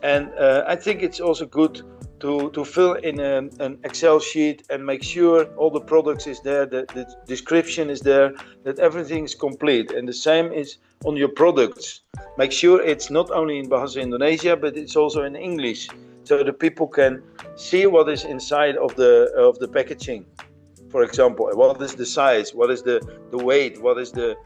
[SPEAKER 3] and I think it's also good to fill in an Excel sheet and make sure all the products is there, the description is there, that everything is complete. And the same is on your products. Make sure it's not only in Bahasa Indonesia, but it's also in English, so the people can see what is inside of the packaging. For example, what is the size, what is the weight, what is the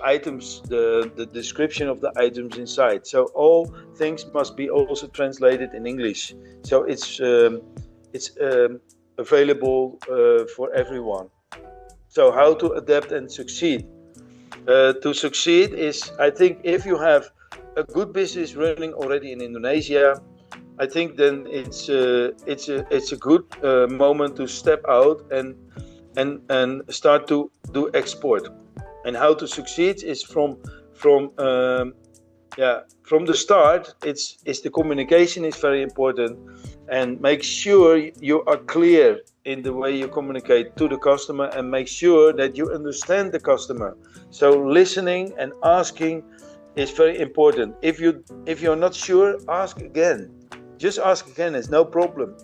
[SPEAKER 3] items, the description of the items inside. So all things must be also translated in English. So it's available for everyone. So how to adapt and succeed? To succeed is, I think, if you have a good business running already in Indonesia, I think then it's a good moment to step out and start to do export. And how to succeed is from the start. It's the communication is very important, and make sure you are clear in the way you communicate to the customer, and make sure that you understand the customer. So listening and asking is very important. If you're not sure, ask again. Just ask again. It's no problem.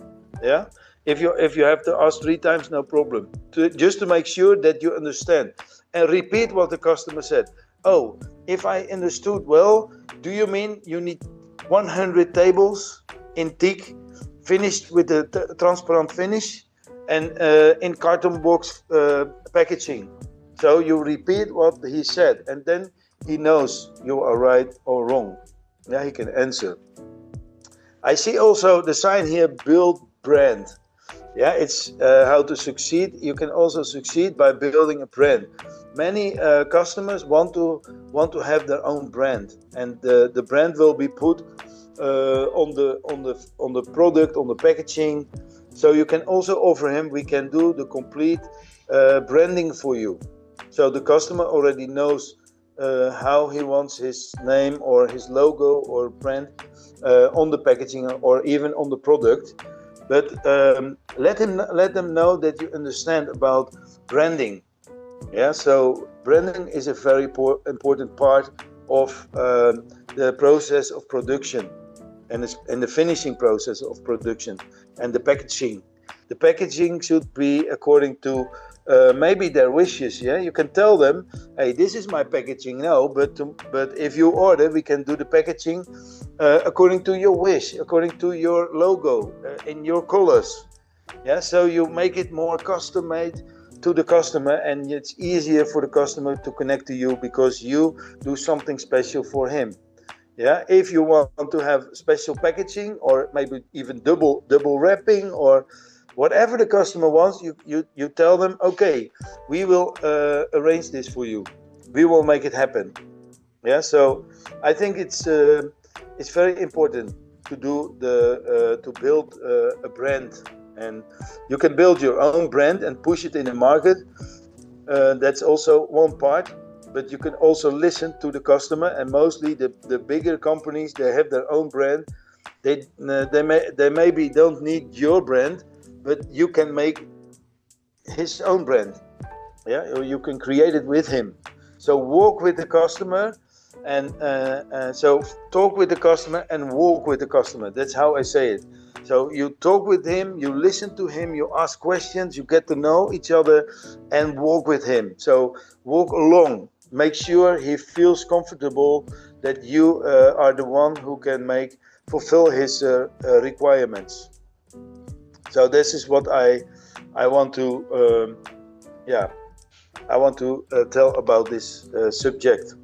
[SPEAKER 3] Yeah. If you have to ask 3 times, no problem. Just to make sure that you understand and repeat what the customer said. Oh, if I understood well, do you mean you need 100 tables in teak, finished with a transparent finish, and in carton box packaging? So you repeat what he said, and then he knows you are right or wrong. Yeah, he can answer. I see also the sign here, build brand. Yeah, it's how to succeed. You can also succeed by building a brand. Many customers want to have their own brand, and the brand will be put on the product, on the packaging. So you can also offer him, we can do the complete branding for you. So the customer already knows how he wants his name or his logo or brand on the packaging or even on the product. But let them know that you understand about branding. Yeah, so branding is a very important part of the process of production and the finishing process of production and the packaging. The packaging should be according to maybe their wishes. Yeah, you can tell them, hey, this is my packaging now, but if you order, we can do the packaging according to your wish, according to your logo, in your colors. Yeah, so you make it more custom made to the customer, and it's easier for the customer to connect to you because you do something special for him. Yeah, if you want to have special packaging or maybe even double wrapping or whatever the customer wants, you tell them, okay, we will arrange this for you. We will make it happen. Yeah, so I think it's very important to do to build a brand, and you can build your own brand and push it in the market. That's also one part, but you can also listen to the customer, and mostly the bigger companies, they have their own brand. They maybe don't need your brand, but you can make his own brand. Yeah, or you can create it with him. So walk with the customer, and so talk with the customer and walk with the customer. That's how I say it. So you talk with him, you listen to him, you ask questions, you get to know each other, and walk with him. So walk along. Make sure he feels comfortable that you are the one who can fulfill his requirements. So this is what I want to tell about this subject.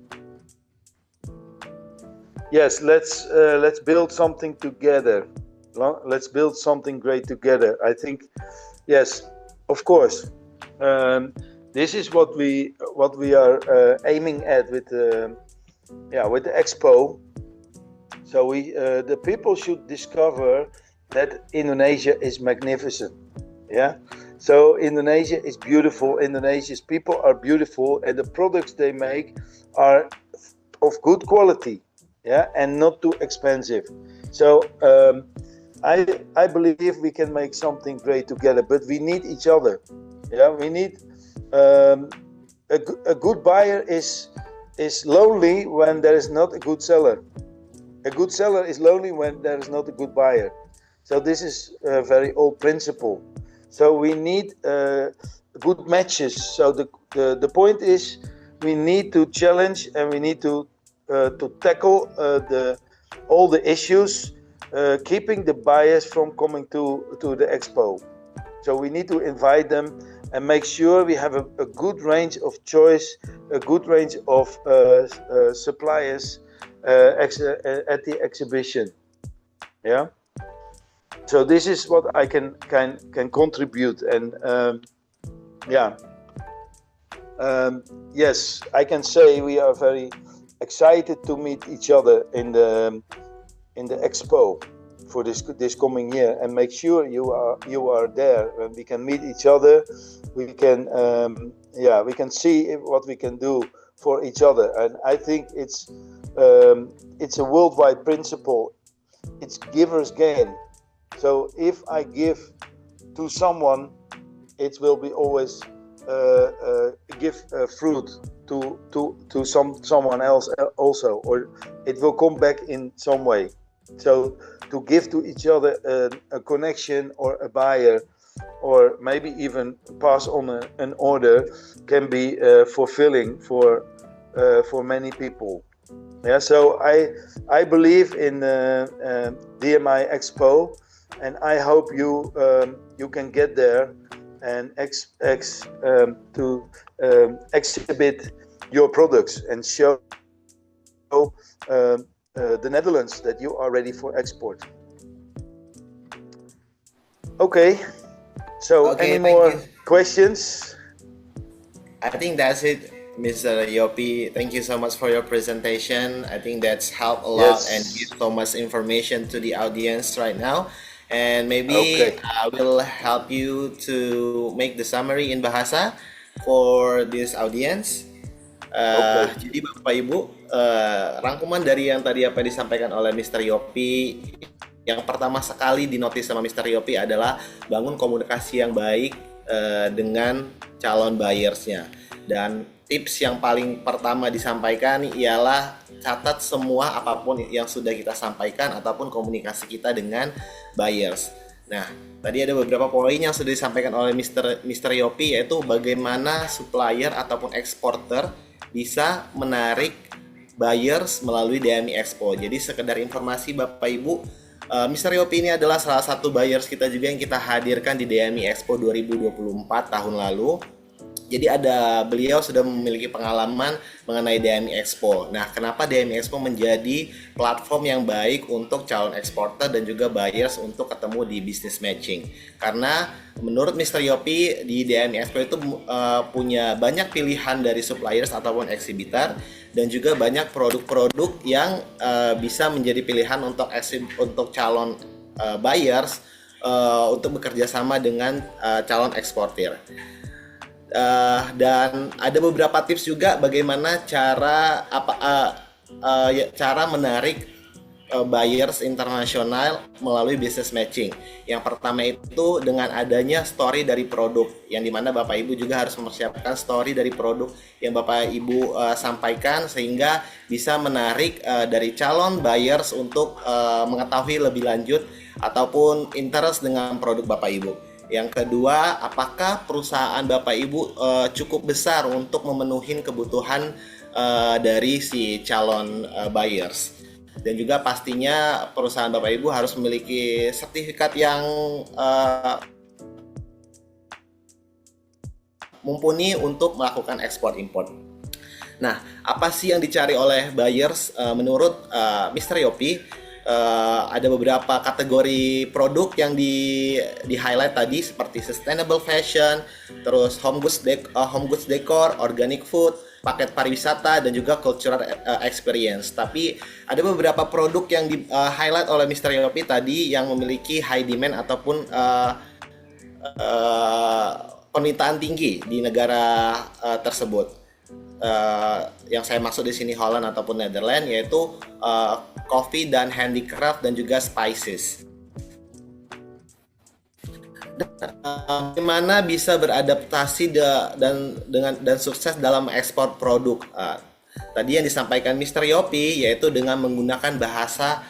[SPEAKER 3] Yes, let's build something together. Let's build something great together. I think, yes, of course. This is what we are aiming at with the expo. So the people should discover that Indonesia is magnificent. Yeah, so Indonesia is beautiful. Indonesia's people are beautiful, and the products they make are of good quality. Yeah, and not too expensive. So I believe we can make something great together, but we need each other. Yeah, we need a good buyer is lonely when there is not a good seller. A good seller is lonely when there is not a good buyer. So this is a very old principle. So we need good matches. So the point is, we need to challenge and we need to tackle all the issues, keeping the buyers from coming to the expo. So we need to invite them and make sure we have a good range of choice, a good range of suppliers at the exhibition. Yeah. So this is what I can contribute, and yes, I can say we are very excited to meet each other in the expo for this coming year, and make sure you are there and we can meet each other. We can see what we can do for each other, and I think it's a worldwide principle. It's givers gain. So if I give to someone, it will be always give fruit to someone else also, or it will come back in some way. So to give to each other a connection or a buyer, or maybe even pass on an order, can be fulfilling for many people. Yeah, so I believe in DMI Expo, and I hope you can get there and exhibit your products and show the Netherlands that you are ready for export. Okay, so
[SPEAKER 1] Okay,
[SPEAKER 3] any
[SPEAKER 1] thank
[SPEAKER 3] more
[SPEAKER 1] you.
[SPEAKER 3] questions?
[SPEAKER 1] I think that's it, Mr. Yopi. Thank you so much for your presentation. I think that's helped a lot and
[SPEAKER 3] Yes.
[SPEAKER 1] give so much information to the audience right now. And maybe
[SPEAKER 3] Okay.
[SPEAKER 1] I will help you to make the summary in Bahasa for this audience.
[SPEAKER 3] Okay.
[SPEAKER 1] Jadi Bapak Ibu, rangkuman dari yang tadi apa disampaikan oleh Mr. Yopi, yang pertama sekali dinotis sama Mr. Yopi adalah bangun komunikasi yang baik dengan calon buyersnya. Dan tips yang paling pertama disampaikan ialah catat semua apapun yang sudah kita sampaikan ataupun komunikasi kita dengan buyers. Nah, tadi ada beberapa poin yang sudah disampaikan oleh Mr. Yopi, yaitu bagaimana supplier ataupun eksporter bisa menarik buyers melalui DMI Expo. Jadi sekedar informasi Bapak Ibu, Mr. Yopi ini adalah salah satu buyers kita juga yang kita hadirkan di DMI Expo 2024 tahun lalu. Jadi beliau sudah memiliki pengalaman mengenai DMI Expo. Nah, kenapa DMI Expo menjadi platform yang baik untuk calon eksporter dan juga buyers untuk ketemu di business matching? Karena menurut Mr. Yopi di DMI Expo itu punya banyak pilihan dari suppliers ataupun exhibitor, dan juga banyak produk-produk yang bisa menjadi pilihan untuk calon buyers untuk bekerja sama dengan calon eksportir. Dan ada beberapa tips juga bagaimana cara menarik buyers internasional melalui business matching. Yang pertama itu dengan adanya story dari produk, yang dimana Bapak Ibu juga harus mempersiapkan story dari produk yang Bapak Ibu sampaikan, sehingga bisa menarik dari calon buyers untuk mengetahui lebih lanjut ataupun interest dengan produk Bapak Ibu. Yang kedua, apakah perusahaan Bapak Ibu cukup besar untuk memenuhi kebutuhan dari si calon buyers? Dan juga pastinya perusahaan Bapak Ibu harus memiliki sertifikat yang mumpuni untuk melakukan ekspor impor. Nah, apa sih yang dicari oleh buyers menurut Mr. Yopi? Ada beberapa kategori produk yang di highlight tadi, seperti sustainable fashion, terus home goods decor, organic food, paket pariwisata, dan juga cultural experience. Tapi ada beberapa produk yang di highlight oleh Mr. Yopi tadi yang memiliki high demand ataupun permintaan tinggi di negara tersebut. Yang saya maksud di sini Holland ataupun Netherlands, yaitu coffee dan handicraft dan juga spices. Bagaimana bisa beradaptasi dan sukses dalam ekspor produk? Tadi yang disampaikan Mr. Yopi yaitu dengan menggunakan bahasa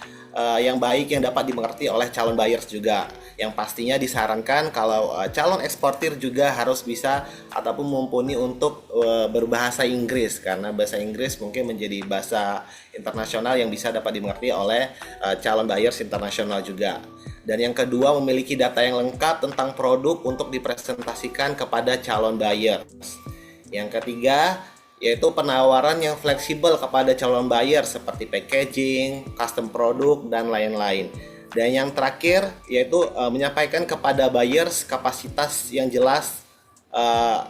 [SPEAKER 1] yang baik yang dapat dimengerti oleh calon buyers juga. Yang pastinya disarankan kalau calon eksportir juga harus bisa ataupun mumpuni untuk berbahasa Inggris, karena bahasa Inggris mungkin menjadi bahasa internasional yang bisa dapat dimengerti oleh calon buyers internasional juga. Dan yang kedua, memiliki data yang lengkap tentang produk untuk dipresentasikan kepada calon buyers. Yang ketiga, yaitu penawaran yang fleksibel kepada calon buyer seperti packaging, custom produk, dan lain-lain. Dan yang terakhir yaitu menyampaikan kepada buyers kapasitas yang jelas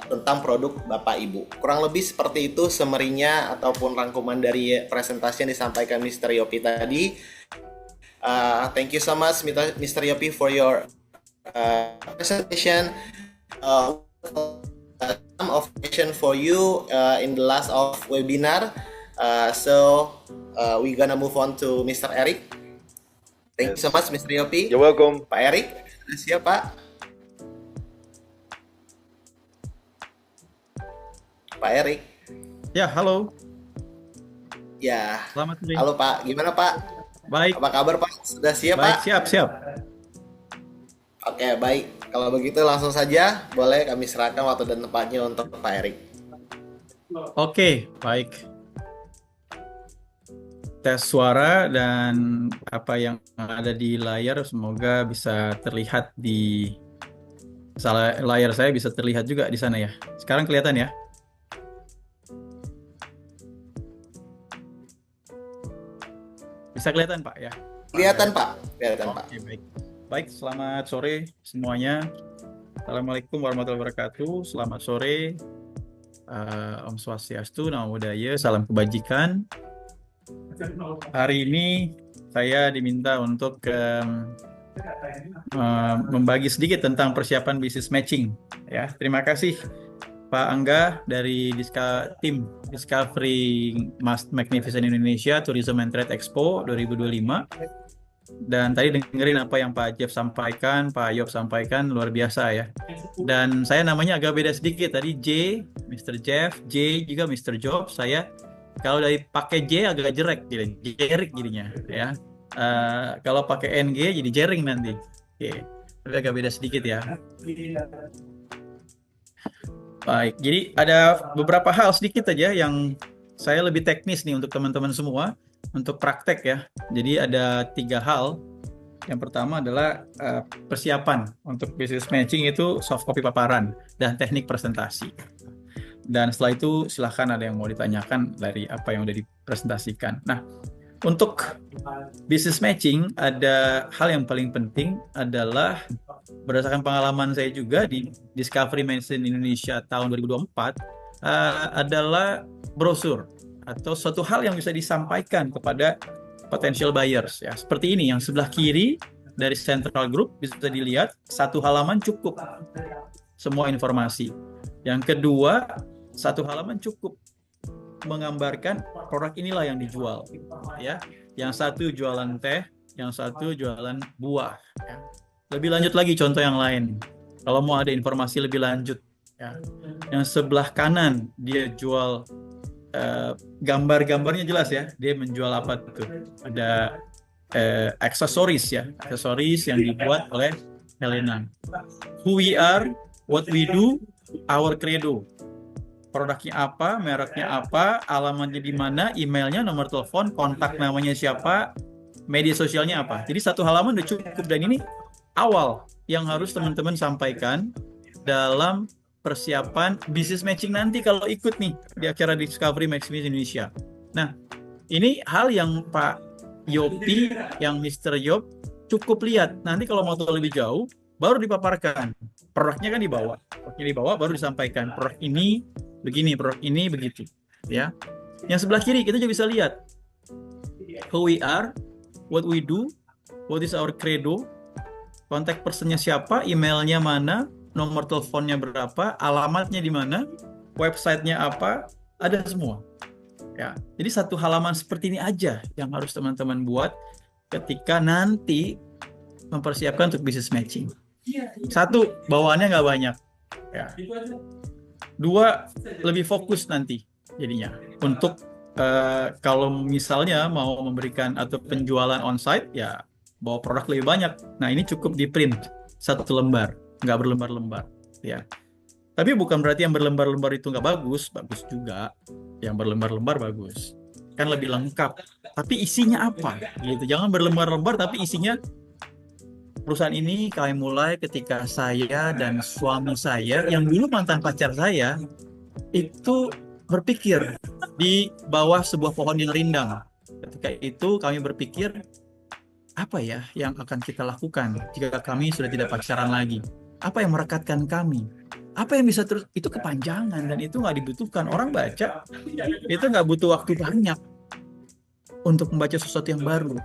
[SPEAKER 1] tentang produk Bapak Ibu. Kurang lebih seperti itu summary-nya ataupun rangkuman dari presentasi yang disampaikan Mr. Yopi tadi. Thank you so much Mr. Yopi for your presentation. Some of question for you in the last of webinar. So we gonna move on to Mr. Eric. Thank you so much, Mr. Yopi.
[SPEAKER 3] You're welcome.
[SPEAKER 1] Pak Eric, siap Pak? Pak Eric.
[SPEAKER 4] Ya, halo.
[SPEAKER 1] Ya.
[SPEAKER 4] Selamat sore.
[SPEAKER 1] Halo Pak, gimana Pak?
[SPEAKER 4] Baik,
[SPEAKER 1] Apa kabar Pak? Sudah siap
[SPEAKER 4] baik,
[SPEAKER 1] Pak?
[SPEAKER 4] siap, siap.
[SPEAKER 1] Oke, baik. Kalau begitu langsung saja boleh kami serahkan waktu dan tempatnya untuk Pak Erik.
[SPEAKER 4] Oke, baik. Tes suara dan apa yang ada di layar semoga bisa terlihat di layar saya bisa terlihat juga di sana ya. Sekarang kelihatan ya? Bisa kelihatan Pak ya?
[SPEAKER 1] Kelihatan Pak, kelihatan Pak.
[SPEAKER 4] Oke, baik. Baik, selamat sore semuanya. Assalamualaikum warahmatullahi wabarakatuh. Selamat sore. Om Swastiastu, Namo Buddhaya, salam kebajikan. Hari ini saya diminta untuk membagi sedikit tentang persiapan bisnis matching. Ya, terima kasih Pak Angga dari tim Discovery Magnificent Indonesia Tourism and Trade Expo 2025. Dan tadi dengerin apa yang Pak Jeff sampaikan, Pak Yop sampaikan, luar biasa ya. Dan saya namanya agak beda sedikit. Tadi J, Mr. Jeff, J juga Mr. Job. Saya kalau dari pakai J agak jerik jadinya ya. Kalau pakai NG jadi jering nanti. Oke, tapi agak beda sedikit ya. Baik, jadi ada beberapa hal sedikit aja yang saya lebih teknis nih untuk teman-teman semua untuk praktek ya. Jadi ada 3 hal. Yang pertama adalah persiapan untuk business matching itu soft copy paparan dan teknik presentasi. Dan setelah itu silahkan ada yang mau ditanyakan dari apa yang udah dipresentasikan. Nah, untuk business matching ada hal yang paling penting adalah berdasarkan pengalaman saya juga di Discovery Medicine Indonesia tahun 2024 adalah brosur atau suatu hal yang bisa disampaikan kepada potential buyers ya. Seperti ini yang sebelah kiri dari Central Group bisa dilihat 1 halaman cukup semua informasi. Yang kedua 1 halaman cukup menggambarkan produk inilah yang dijual ya. Yang satu jualan teh, yang satu jualan buah ya. Lebih lanjut lagi contoh yang lain. Kalau mau ada informasi lebih lanjut ya. Yang sebelah kanan dia jual gambar-gambarnya jelas ya. Dia menjual apa tuh? Ada aksesoris ya. Aksesoris yang dibuat oleh Helena. Who we are, what we do, our credo. Produknya apa, mereknya apa, alamatnya di mana, emailnya, nomor telepon, kontak namanya siapa, media sosialnya apa. Jadi 1 halaman udah cukup dan ini awal yang harus teman-teman sampaikan dalam persiapan business matching nanti kalau ikut nih di acara Discovery Magnificent Indonesia. Nah, ini hal yang Pak Yopi, yang Mr. Yop cukup lihat. Nanti kalau mau tahu lebih jauh, baru dipaparkan. Produknya kan dibawa, baru disampaikan. Produk ini begini, produk ini begitu. Ya. Yang sebelah kiri kita juga bisa lihat who we are, what we do, what is our credo, kontak personnya siapa, emailnya mana, nomor teleponnya berapa, alamatnya di mana, websitenya apa, ada semua. Ya, jadi 1 halaman seperti ini aja yang harus teman-teman buat ketika nanti mempersiapkan untuk business matching. 1, bawaannya nggak banyak. Ya. 2, lebih fokus nanti jadinya untuk kalau misalnya mau memberikan atau penjualan onsite ya bawa produk lebih banyak. Nah ini cukup di print 1 lembar, nggak berlembar-lembar ya. Tapi bukan berarti yang berlembar-lembar itu nggak bagus, bagus juga. Yang berlembar-lembar bagus, kan lebih lengkap. Tapi isinya apa? Gitu. Jangan berlembar-lembar tapi isinya perusahaan ini kami mulai ketika saya dan suami saya yang dulu mantan pacar saya itu berpikir di bawah sebuah pohon yang rindang. Ketika itu kami berpikir apa ya yang akan kita lakukan jika kami sudah tidak pacaran lagi? Apa yang merekatkan kami? Apa yang bisa terus itu kepanjangan dan itu nggak dibutuhkan. Orang baca itu nggak butuh waktu banyak untuk membaca sesuatu yang baru.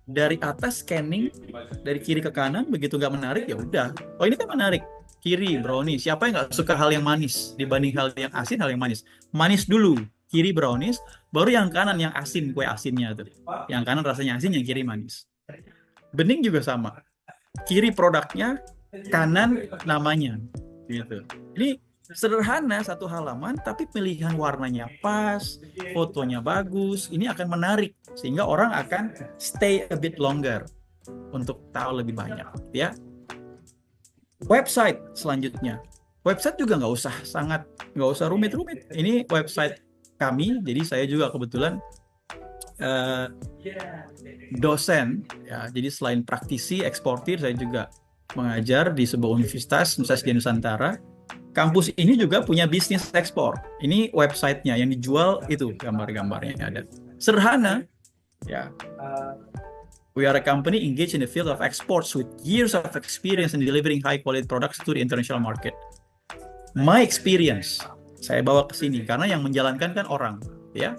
[SPEAKER 4] Dari atas scanning dari kiri ke kanan begitu nggak menarik ya udah. Oh ini kan menarik. Kiri brownies. Siapa yang nggak suka hal yang manis dibanding hal yang asin, hal yang manis? Manis dulu. Kiri brownies, baru yang kanan yang asin, kue asinnya tuh. Yang kanan rasanya asin, yang kiri manis. Bening juga sama. Kiri produknya, kanan namanya. Gitu. Jadi Sederhana satu halaman, tapi pilihan warnanya pas, fotonya bagus, ini akan menarik sehingga orang akan stay a bit longer untuk tahu lebih banyak, ya. Website selanjutnya, website juga nggak usah rumit-rumit. Ini website kami, jadi saya juga kebetulan dosen, ya. Jadi selain praktisi eksportir, saya juga mengajar di sebuah universitas di Nusantara. Kampus ini juga punya bisnis ekspor. Ini websitenya yang dijual, itu gambar-gambarnya ada. Sederhana, ya. We are a company engaged in the field of exports with years of experience in delivering high quality products to the international market. My experience, saya bawa ke sini karena yang menjalankan kan orang, ya.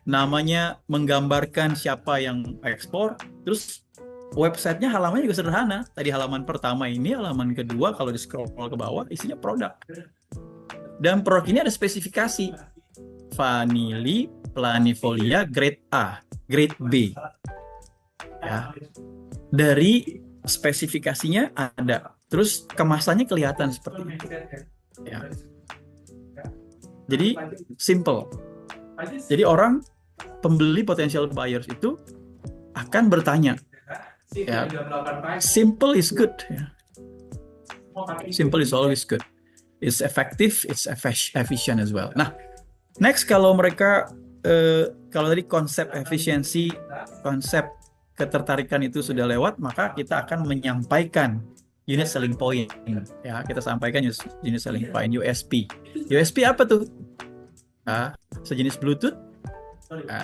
[SPEAKER 4] Namanya menggambarkan siapa yang ekspor, terus websitenya halamannya juga sederhana. Tadi halaman pertama ini, halaman kedua kalau di scroll ke bawah isinya produk. Dan produk ini ada spesifikasi. Vanili planifolia grade A, grade B. Ya. Dari spesifikasinya ada. Terus kemasannya kelihatan seperti itu. Ya. Jadi simple. Jadi orang pembeli potential buyers itu akan bertanya. Ya. Simple is good. Ya. Simple is always good. It's effective, it's efficient as well. Nah, next kalau mereka kalau tadi konsep efisiensi, konsep ketertarikan itu sudah lewat, maka kita akan menyampaikan unit selling point. Ya, kita sampaikan unit selling point, USP. USP apa tuh? Sejenis Bluetooth?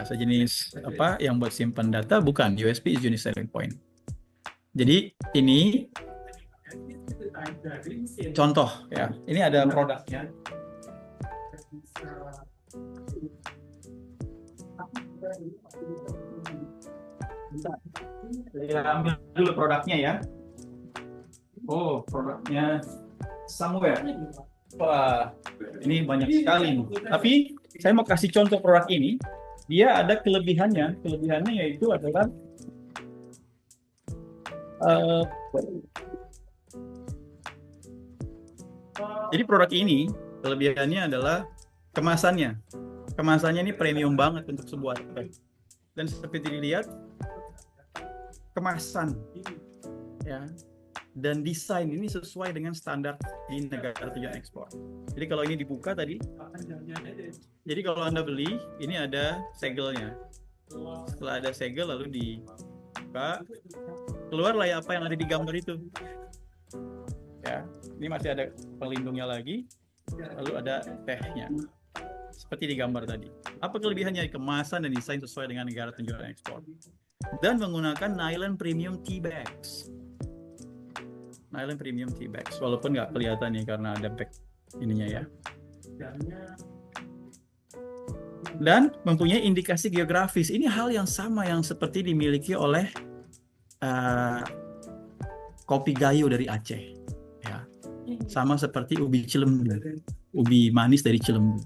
[SPEAKER 4] Sejenis apa yang buat simpan data? Bukan. USP is unit selling point. Jadi ini contoh, ya. Ini ada produknya. Saya ambil dulu produknya, ya. Oh, produknya Somewhere. Wah, ini banyak sekali. Tapi saya mau kasih contoh produk ini. Dia ada kelebihannya. Kelebihannya yaitu adalah jadi produk ini kelebihannya adalah kemasannya. Kemasannya ini premium banget untuk sebuah teh. Dan seperti dilihat kemasan, ya, dan desain ini sesuai dengan standar di negara tujuan ekspor. Jadi kalau ini dibuka tadi, jadi kalau Anda beli, ini ada segelnya. Setelah ada segel lalu dibuka, keluarlah ya apa yang ada di gambar itu. Ya, ini masih ada pelindungnya lagi, lalu ada tehnya. Seperti di gambar tadi. Apa kelebihannya? Kemasan dan desain sesuai dengan negara tujuan ekspor. Dan menggunakan nylon premium tea bags. Nylon premium tea bags. Walaupun nggak kelihatan nih karena ada bag ininya, ya. Dan mempunyai indikasi geografis. Ini hal yang sama yang seperti dimiliki oleh kopi gayo dari Aceh. Ya. Sama seperti ubi Cilembu. Ubi manis dari Cilembu.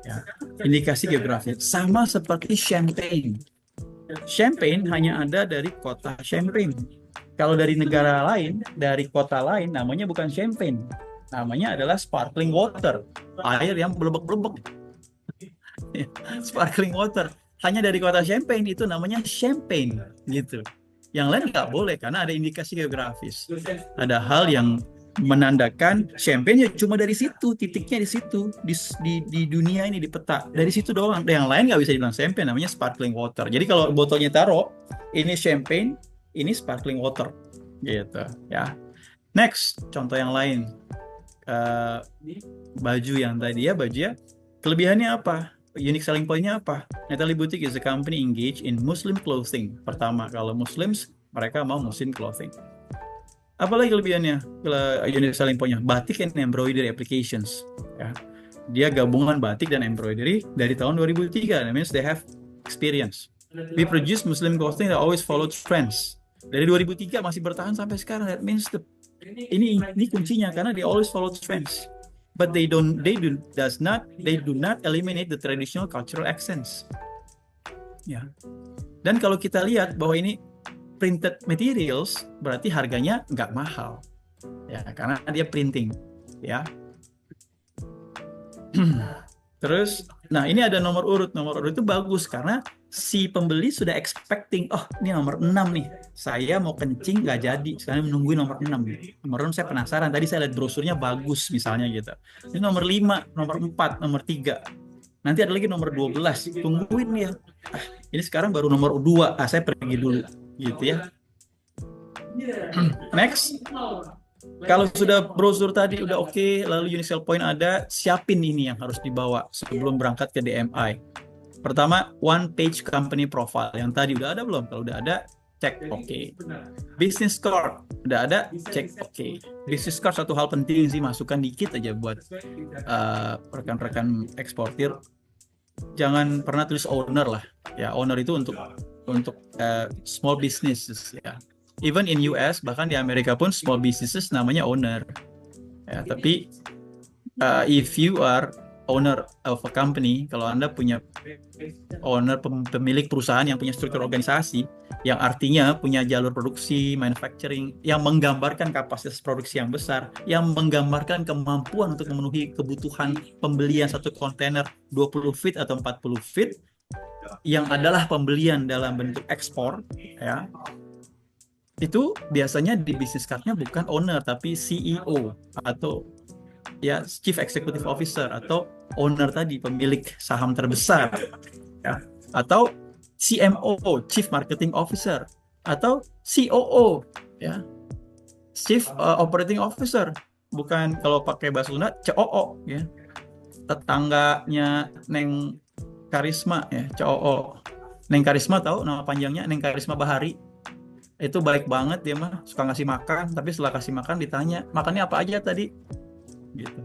[SPEAKER 4] Ya. Indikasi geografis. Sama seperti champagne. Champagne hanya ada dari kota Champagne. Kalau dari negara lain, dari kota lain, namanya bukan champagne. Namanya adalah sparkling water. Air yang belebek-belebek. Sparkling water. Hanya dari kota Champagne itu namanya champagne. Gitu. Yang lain nggak boleh karena ada indikasi geografis. Ada hal yang menandakan champagne ya cuma dari situ, titiknya di situ, di dunia ini, di peta. Dari situ doang. Yang lain nggak bisa dibilang champagne, namanya sparkling water. Jadi kalau botolnya taruh, ini champagne, ini sparkling water, gitu, ya. Next, contoh yang lain, baju yang tadi, ya, baju, ya. Kelebihannya apa? Unique selling point-nya apa? Natalie Boutique is a company engaged in Muslim clothing. Pertama, kalau Muslims, mereka mau Muslim clothing. Apalagi kelebihannya? Unique selling point-nya, batik and embroidery applications, ya. Dia gabungan batik dan embroidery dari tahun 2003. That means they have experience. We produce Muslim clothing that always follow trends. Dari 2003 masih bertahan sampai sekarang. That means ini kuncinya karena they always follow trends. But they do not eliminate the traditional cultural accents. Ya. Dan kalau kita lihat bahwa ini printed materials, berarti harganya nggak mahal. Ya, karena dia printing, ya. Terus, nah ini ada nomor urut. Nomor urut itu bagus karena si pembeli sudah expecting, oh ini nomor 6 nih. Saya mau kencing nggak jadi, sekarang menungguin nomor 6. Nomor 6 saya penasaran, tadi saya lihat brosurnya bagus misalnya gitu. Ini nomor 5, nomor 4, nomor 3. Nanti ada lagi nomor 12, tungguin ya. Ini sekarang baru nomor 2, saya pergi dulu gitu ya. Next. Kalau sudah brosur tadi udah oke, lalu unique sell point ada, siapin ini yang harus dibawa sebelum berangkat ke DMI. Pertama, one page company profile. Yang tadi udah ada belum? Kalau udah ada, cek oke. Business card udah ada, cek oke. Business card satu hal penting sih, masukkan dikit aja buat rekan-rekan eksportir. Jangan pernah tulis owner lah. Ya, owner itu untuk small businesses ya. Even in US, bahkan di Amerika pun small businesses namanya owner. Ya, tapi if you are owner of a company, kalau Anda punya owner, pemilik perusahaan yang punya struktur organisasi, yang artinya punya jalur produksi, manufacturing, yang menggambarkan kapasitas produksi yang besar, yang menggambarkan kemampuan untuk memenuhi kebutuhan pembelian satu kontainer 20 feet atau 40 feet, yang adalah pembelian dalam bentuk ekspor, ya. Itu biasanya di business card-nya bukan owner tapi CEO atau ya Chief Executive Officer atau owner tadi, pemilik saham terbesar ya, atau CMO, Chief Marketing Officer, atau COO ya, Chief Operating Officer, bukan kalau pakai bahasa Sunda COO ya. Tetangganya Neng Karisma ya, COO. Neng Karisma tahu nama panjangnya? Neng Karisma Bahari. Itu baik banget dia mah, suka ngasih makan, tapi setelah kasih makan ditanya, makannya apa aja tadi? Gitu.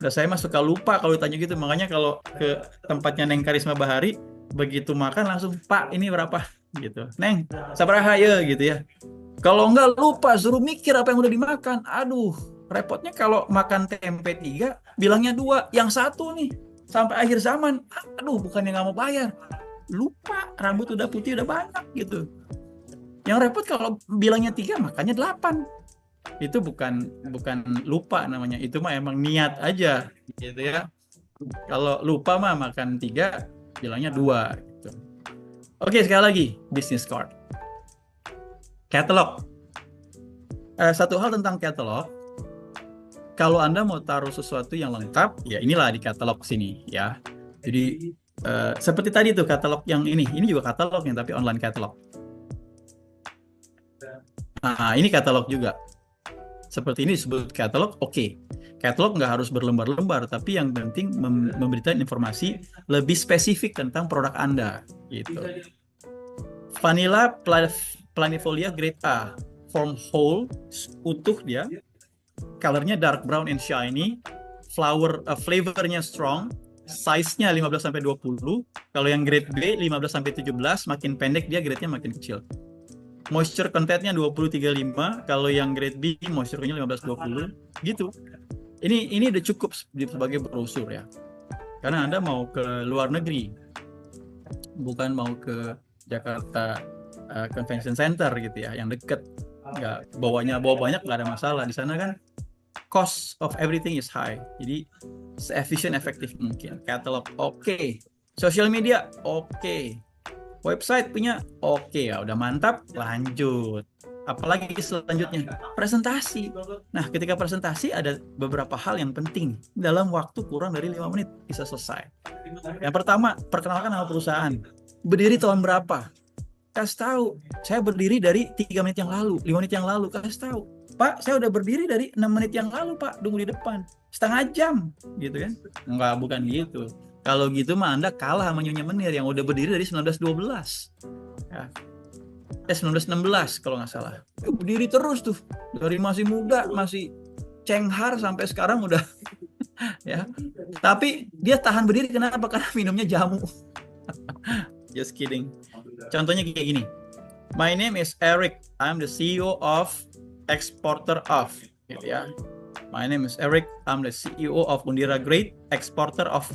[SPEAKER 4] Udah saya mah suka lupa kalau ditanya gitu, makanya kalau ke tempatnya Neng Karisma Bahari, begitu makan langsung, Pak ini berapa? Gitu. Neng, sabaraha ya gitu ya. Kalau enggak lupa, suruh mikir apa yang udah dimakan. Aduh, repotnya kalau makan tempe 3, bilangnya 2, yang satu nih, sampai akhir zaman. Aduh, bukannya nggak mau bayar. Lupa, rambut udah putih, udah banyak gitu. Yang repot kalau bilangnya 3, makannya 8. Itu bukan lupa namanya, itu mah emang niat aja gitu ya. Kalau lupa mah makan 3, bilangnya 2 gitu. Oke, sekali lagi, business card. Catalog. Satu hal tentang catalog, kalau Anda mau taruh sesuatu yang lengkap, ya inilah di catalog sini ya. Jadi seperti tadi tuh catalog yang ini juga catalognya tapi online catalog. Nah, ini katalog juga. Seperti ini disebut katalog, oke. Katalog nggak harus berlembar-lembar, tapi yang penting memberikan informasi lebih spesifik tentang produk Anda. Gitu. Vanilla planifolia grade A, form whole, utuh dia, colornya dark brown and shiny, flavornya strong, size-nya 15-20. Kalau yang grade B 15-17, makin pendek dia, grade-nya makin kecil. Moisture content-nya 20-35, kalau yang grade B moisture-nya 15-20 gitu. Ini udah cukup sebagai brosur ya. Karena Anda mau ke luar negeri. Bukan mau ke Jakarta Convention Center gitu ya, yang deket. Enggak bawa banyak nggak ada masalah. Di sana kan cost of everything is high. Jadi se-efficient efektif mungkin. Catalog oke. Social media oke. Website punya oke ya, udah mantap, lanjut. Apalagi selanjutnya presentasi. Nah, ketika presentasi ada beberapa hal yang penting dalam waktu kurang dari 5 menit bisa selesai. Yang pertama, perkenalkan nama perusahaan. Berdiri tahun berapa? Kasih tahu, saya berdiri dari 3 menit yang lalu, 5 menit yang lalu. Kasih tahu, Pak, saya udah berdiri dari 6 menit yang lalu, Pak, tunggu di depan. Setengah jam, gitu kan? Enggak, bukan gitu. Kalau gitu mah Anda kalah sama Nyonya Menir yang udah berdiri dari 1912. Ya. 1916 kalau nggak salah. Berdiri terus tuh. Dari masih muda, masih cenghar sampai sekarang udah ya. Tapi dia tahan berdiri kenapa? Karena minumnya jamu. Just kidding. Contohnya kayak gini. My name is Eric. I'm the CEO of Exporter of. Gitu ya. My name is Eric. I'm the CEO of Undira Grade, Exporter of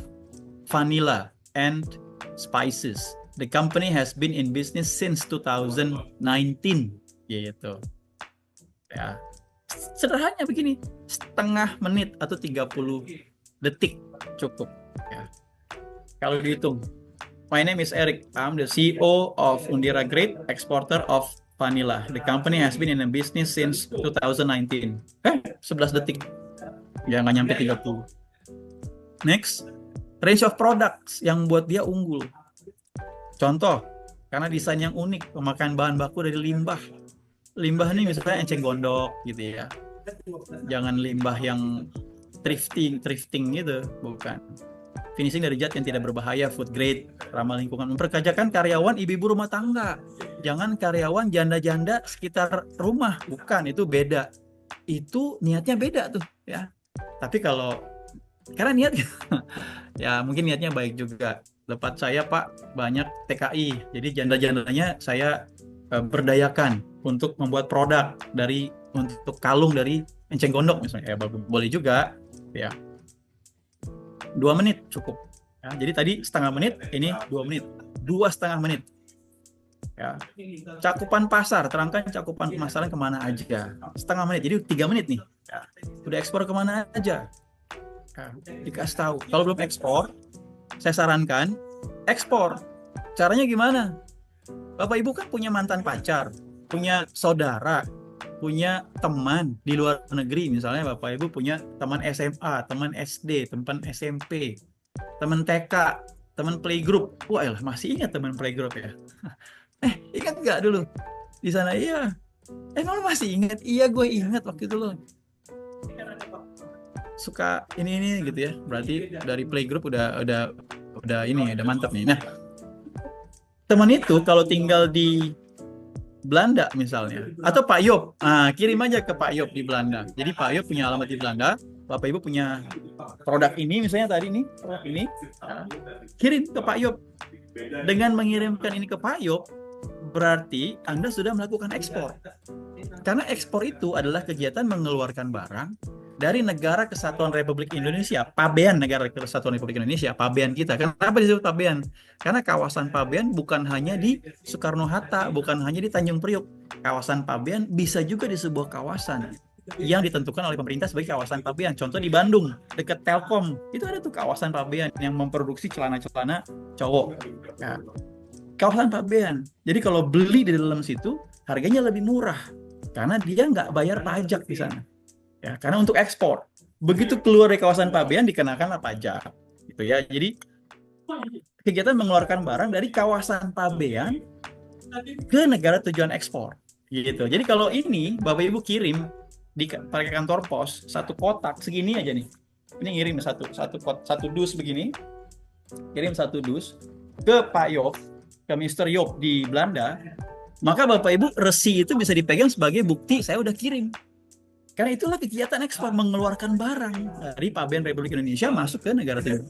[SPEAKER 4] vanilla and spices. The company has been in business since 2019. Gitu. Ya. Sederhananya begini, setengah menit atau 30 detik cukup. Ya. Kalau dihitung, my name is Eric. I'm the CEO of Undira Great, exporter of vanilla. The company has been in the business since 2019. 11 detik. Ya, nggak nyampe 30. Next, range of products yang buat dia unggul. Contoh, karena desain yang unik, pemakaian bahan baku dari limbah. Limbah ini misalnya enceng gondok gitu ya. Jangan limbah yang thrifting gitu, bukan. Finishing dari zat yang tidak berbahaya, food grade, ramah lingkungan. Memperkerjakan karyawan ibu-ibu rumah tangga. Jangan karyawan janda-janda sekitar rumah, bukan, itu beda. Itu niatnya beda tuh ya. Tapi kalau karena niat ya mungkin niatnya baik juga. Tempat saya Pak banyak TKI, jadi janda-jandanya saya berdayakan untuk membuat produk untuk kalung dari enceng gondok misalnya, ya boleh juga ya. 2 menit cukup ya. Jadi tadi setengah menit, ini 2 menit, 2,5 menit ya. Cakupan pasar, terangkan cakupan pemasaran kemana aja, setengah menit, jadi 3 menit nih ya. Udah ekspor kemana aja ya, dikasih tahu. Kalau belum ekspor, saya sarankan ekspor. Caranya gimana? Bapak Ibu kan punya mantan pacar, punya saudara, punya teman di luar negeri. Misalnya Bapak Ibu punya teman SMA, teman SD, teman SMP, teman TK, teman playgroup. Wah, elah, masih ingat teman playgroup ya? Ingat nggak dulu? Di sana iya. Emang masih ingat? Iya, gue ingat waktu itu loh. Suka ini gitu ya. Berarti dari playgroup udah mantap nih. Nah, teman itu kalau tinggal di Belanda misalnya, atau Pak Yop, kirim aja ke Pak Yop di Belanda. Jadi Pak Yop punya alamat di Belanda, Bapak Ibu punya produk ini misalnya tadi nih, produk ini, kirim ke Pak Yop. Dengan mengirimkan ini ke Pak Yop, berarti Anda sudah melakukan ekspor. Karena ekspor itu adalah kegiatan mengeluarkan barang dari Negara Kesatuan Republik Indonesia, Pabean Negara Kesatuan Republik Indonesia, Pabean kita. Kenapa disebut Pabean? Karena kawasan Pabean bukan hanya di Soekarno-Hatta, bukan hanya di Tanjung Priok. Kawasan Pabean bisa juga di sebuah kawasan yang ditentukan oleh pemerintah sebagai kawasan Pabean. Contoh di Bandung, dekat Telkom, itu ada tuh kawasan Pabean yang memproduksi celana-celana cowok. Ya. Kawasan Pabean. Jadi kalau beli di dalam situ, harganya lebih murah. Karena dia nggak bayar pajak di sana. Ya, karena untuk ekspor. Begitu keluar dari kawasan Pabean dikenakanlah pajak. Gitu ya. Jadi kegiatan mengeluarkan barang dari kawasan Pabean ke negara tujuan ekspor. Gitu. Jadi kalau ini Bapak Ibu kirim pakai kantor pos satu kotak segini aja nih. Ini ngirim satu dus begini. Kirim satu dus ke Pak Yop, ke Mr. Yop di Belanda. Maka Bapak Ibu resi itu bisa dipegang sebagai bukti saya udah kirim. Karena itulah kegiatan ekspor, mengeluarkan barang dari Pabean Republik Indonesia masuk ke negara timur.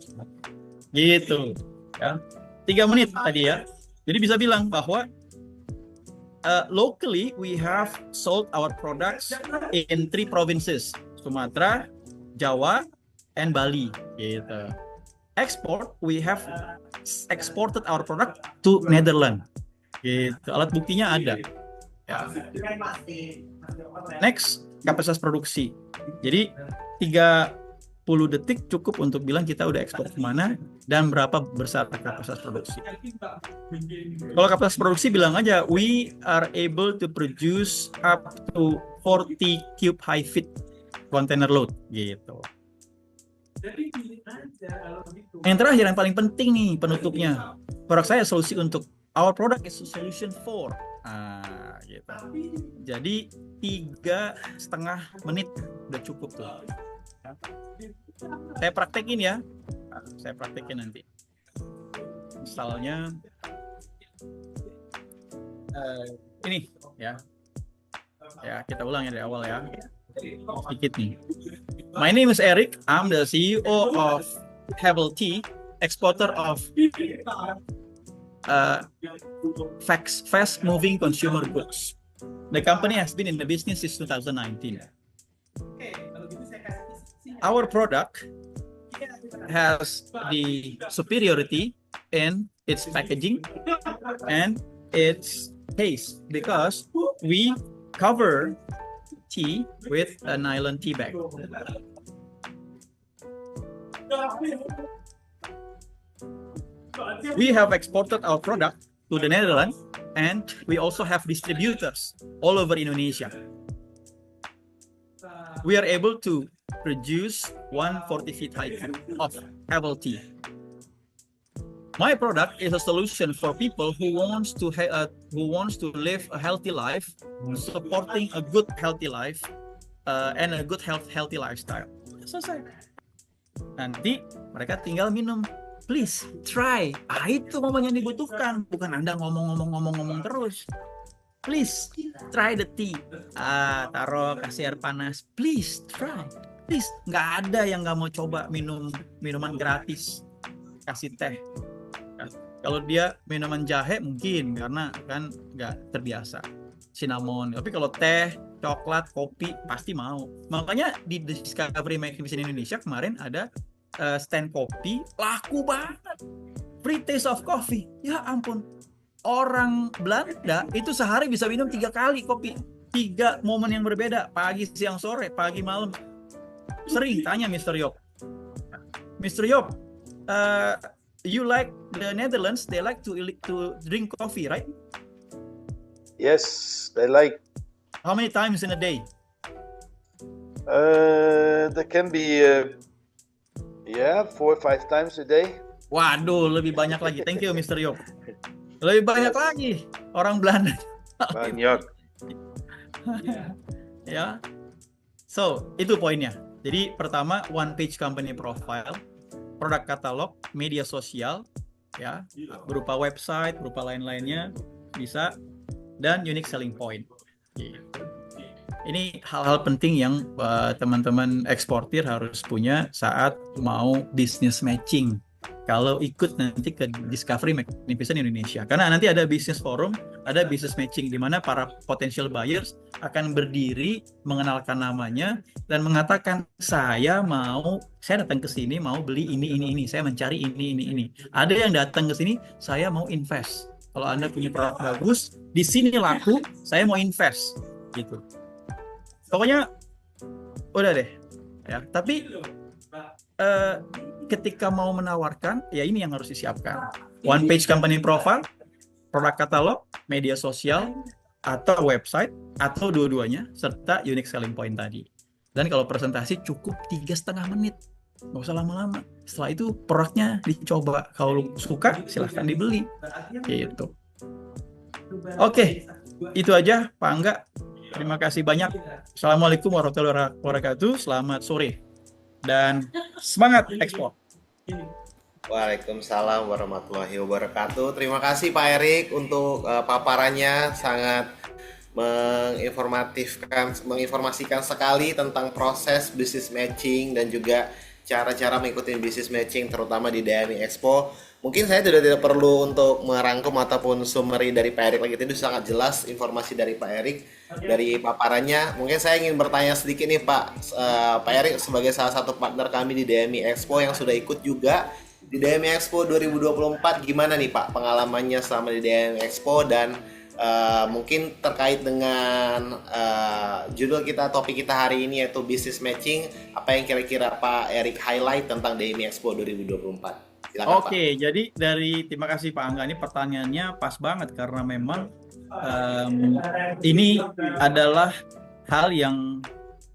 [SPEAKER 4] Gitu. Ya. 3 menit tadi ya. Jadi bisa bilang bahwa locally we have sold our products in 3 provinces, Sumatera, Jawa, and Bali. Gitu. Export, we have exported our product to Netherlands. Gitu. Alat buktinya ada. Ya. Next, kapasitas produksi. Jadi 30 detik cukup untuk bilang kita udah ekspor kemana dan berapa besar kapasitas produksi. Kalau kapasitas produksi bilang aja we are able to produce up to 40 cube high feet container load gitu. Yang terakhir yang paling penting nih penutupnya. Produk saya solusi untuk, our product is a solution for. Gitu. Jadi 3,5 menit udah cukup tuh. Saya praktekin ya. Saya praktekin nanti. Misalnya ini ya. Ya, kita ulang ya dari awal ya. Sedikit nih. My name is Eric. I'm the CEO of Herbal Tea, exporter of fast-moving consumer goods. The company has been in the business since 2019. Our product has the superiority in its packaging and its taste because we cover tea with a nylon tea bag. We have exported our product to the Netherlands, and we also have distributors all over Indonesia. We are able to produce 140 feet high of herbal tea. My product is a solution for people who wants to live a healthy life, supporting a good healthy life and a good healthy lifestyle. Selesai. Nanti mereka tinggal minum. Please try. Itu momen yang dibutuhkan, bukan Anda ngomong terus. Please try the tea. Taruh kasih air panas. Please try. Please, nggak ada yang nggak mau coba minuman gratis. Kasih teh. Kalau dia minuman jahe mungkin karena kan nggak terbiasa. Cinnamon. Tapi kalau teh, coklat, kopi pasti mau. Makanya di Discovery Magazine Indonesia kemarin ada stand kopi laku banget. Free taste of coffee. Ya ampun. Orang Belanda itu sehari bisa minum 3 kali kopi. 3 momen yang berbeda. Pagi, siang, sore, pagi, malam. Sering tanya Mr. Yop. Mr. Yop, you like the Netherlands? They like to drink coffee, right?
[SPEAKER 3] Yes, they like.
[SPEAKER 4] How many times in a day?
[SPEAKER 3] That can be 4 or 5 times a day.
[SPEAKER 4] Waduh, lebih banyak lagi. Thank you, Mr. Yop. Lebih banyak lagi orang Belanda.
[SPEAKER 3] Banyak.
[SPEAKER 4] Ya. So, itu poinnya. Jadi pertama, one page company profile, produk katalog, media sosial, ya, berupa website, berupa lain-lainnya bisa, dan unique selling point. Ini hal-hal penting yang teman-teman eksportir harus punya saat mau business matching. Kalau ikut nanti ke Discovery Magnificent Indonesia, karena nanti ada business forum, ada business matching di mana para potential buyers akan berdiri mengenalkan namanya dan mengatakan saya datang ke sini mau beli ini, saya mencari ini. Ada yang datang ke sini saya mau invest. Kalau Anda punya produk bagus, di sini laku, saya mau invest gitu. Pokoknya udah deh ya, tapi ketika mau menawarkan, ya ini yang harus disiapkan. One page company profile, produk katalog, media sosial, atau website, atau dua-duanya, serta unique selling point tadi. Dan kalau presentasi cukup 3,5 menit. Nggak usah lama-lama. Setelah itu produknya dicoba. Kalau suka, silahkan dibeli. Gitu. Oke, itu aja Pak Angga. Terima kasih banyak. Assalamualaikum warahmatullahi wabarakatuh. Selamat sore. Dan semangat ekspor.
[SPEAKER 1] Waalaikumsalam warahmatullahi wabarakatuh. Terima kasih Pak Erik untuk paparannya, sangat menginformasikan sekali tentang proses business matching dan juga cara-cara mengikuti business matching terutama di DMI Expo. Mungkin saya tidak perlu untuk merangkum ataupun summary dari Pak Erik lagi, itu sangat jelas informasi dari Pak Erik dari paparannya. Mungkin saya ingin bertanya sedikit nih Pak Erik sebagai salah satu partner kami di DMI Expo yang sudah ikut juga di DMI Expo 2024, gimana nih Pak pengalamannya selama di DMI Expo, dan mungkin terkait dengan judul kita, topik kita hari ini yaitu business matching, apa yang kira-kira Pak Erik highlight tentang DMI Expo 2024? Silakan,
[SPEAKER 4] Oke, jadi terima kasih Pak Angga, ini pertanyaannya pas banget karena memang ini adalah hal yang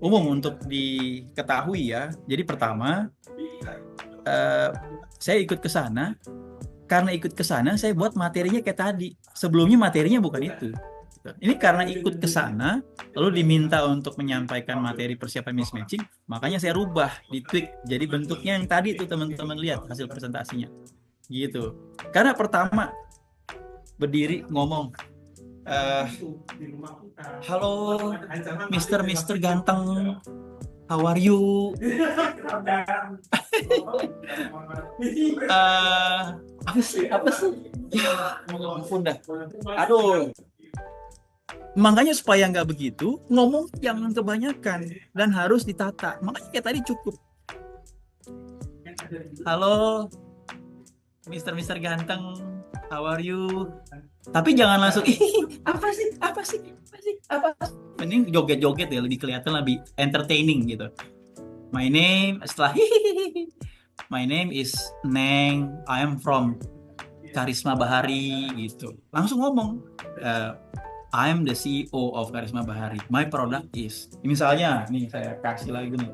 [SPEAKER 4] umum untuk diketahui ya. Jadi pertama, saya ikut ke sana, karena ikut ke sana saya buat materinya kayak tadi. Sebelumnya materinya bukan itu. Ini karena ikut ke sana, lalu diminta untuk menyampaikan materi persiapan business matching, makanya saya rubah, ditweak, jadi bentuknya yang tadi itu teman-teman lihat hasil presentasinya. Gitu. Karena pertama, berdiri ngomong, halo Mr. Ganteng, how are you? Apa sih? Ya, ampun dah. Aduh. Makanya supaya nggak begitu, ngomong jangan kebanyakan dan harus ditata. Makanya kayak tadi cukup. Halo, Mr. Ganteng, how are you? Tapi jangan langsung, apa sih? Mending joget-joget ya, lebih kelihatan, lebih entertaining gitu. My name, setelah my name is Neng, I am from Karisma Bahari gitu. Langsung ngomong, I'm the CEO of Karisma Bahari. My product is, misalnya, nih saya kasih lagi nih,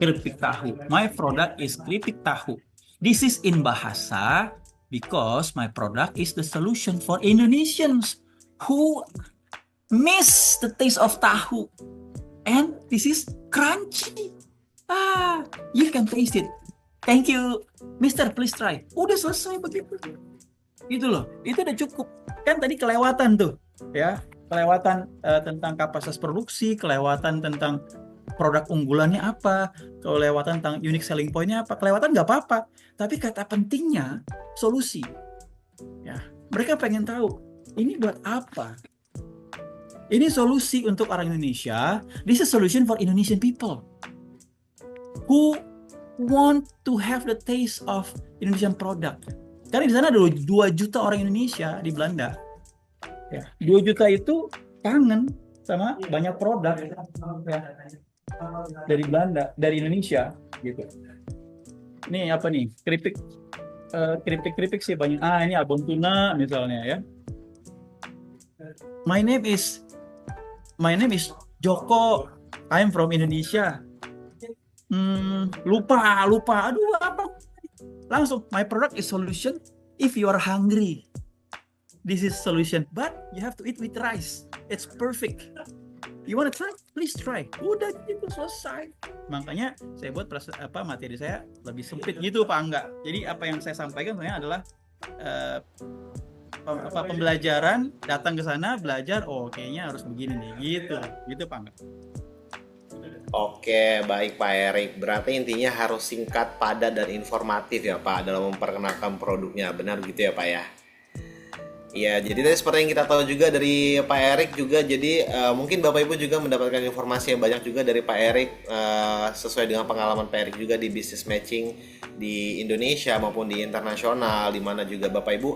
[SPEAKER 4] keripik tahu. My product is keripik tahu. This is in bahasa because my product is the solution for Indonesians who miss the taste of tahu. And this is crunchy. You can taste it. Thank you, Mister. Please try. Udah selesai begitu. Gitu loh. Itu udah cukup. Kan tadi kelewatan tuh, ya. Kelewatan tentang kapasitas produksi, kelewatan tentang produk unggulannya apa, kelewatan tentang unique selling point-nya apa. Kelewatan nggak apa-apa. Tapi kata pentingnya solusi. Ya, mereka pengen tahu ini buat apa. Ini solusi untuk orang Indonesia. This is solution for Indonesian people who want to have the taste of Indonesian product. Karena di sana ada 2 juta orang Indonesia di Belanda. Ya, 2 juta itu kangen sama banyak produk ya, dari Belanda, dari Indonesia gitu. Ini apa nih? Keripik sih banyak. Ini abon tuna misalnya ya. My name is Joko. I'm from Indonesia. Lupa. Aduh, apa? Langsung, my product is solution if you are hungry. This is solution, but you have to eat with rice. It's perfect. You wanna try? Please try. Udah gitu selesai. Makanya saya buat materi saya lebih sempit gitu, Pak Angga. Jadi apa yang saya sampaikan sebenarnya adalah pembelajaran, datang ke sana belajar, kayaknya harus begini nih, gitu Pak Angga.
[SPEAKER 1] Oke, baik Pak Erik. Berarti intinya harus singkat, padat, dan informatif ya Pak dalam memperkenalkan produknya. Benar gitu ya Pak ya? Ya, jadi tadi seperti yang kita tahu juga dari Pak Erik juga, jadi mungkin Bapak Ibu juga mendapatkan informasi yang banyak juga dari Pak Erik sesuai dengan pengalaman Pak Erik juga di business matching di Indonesia maupun di internasional, di mana juga Bapak Ibu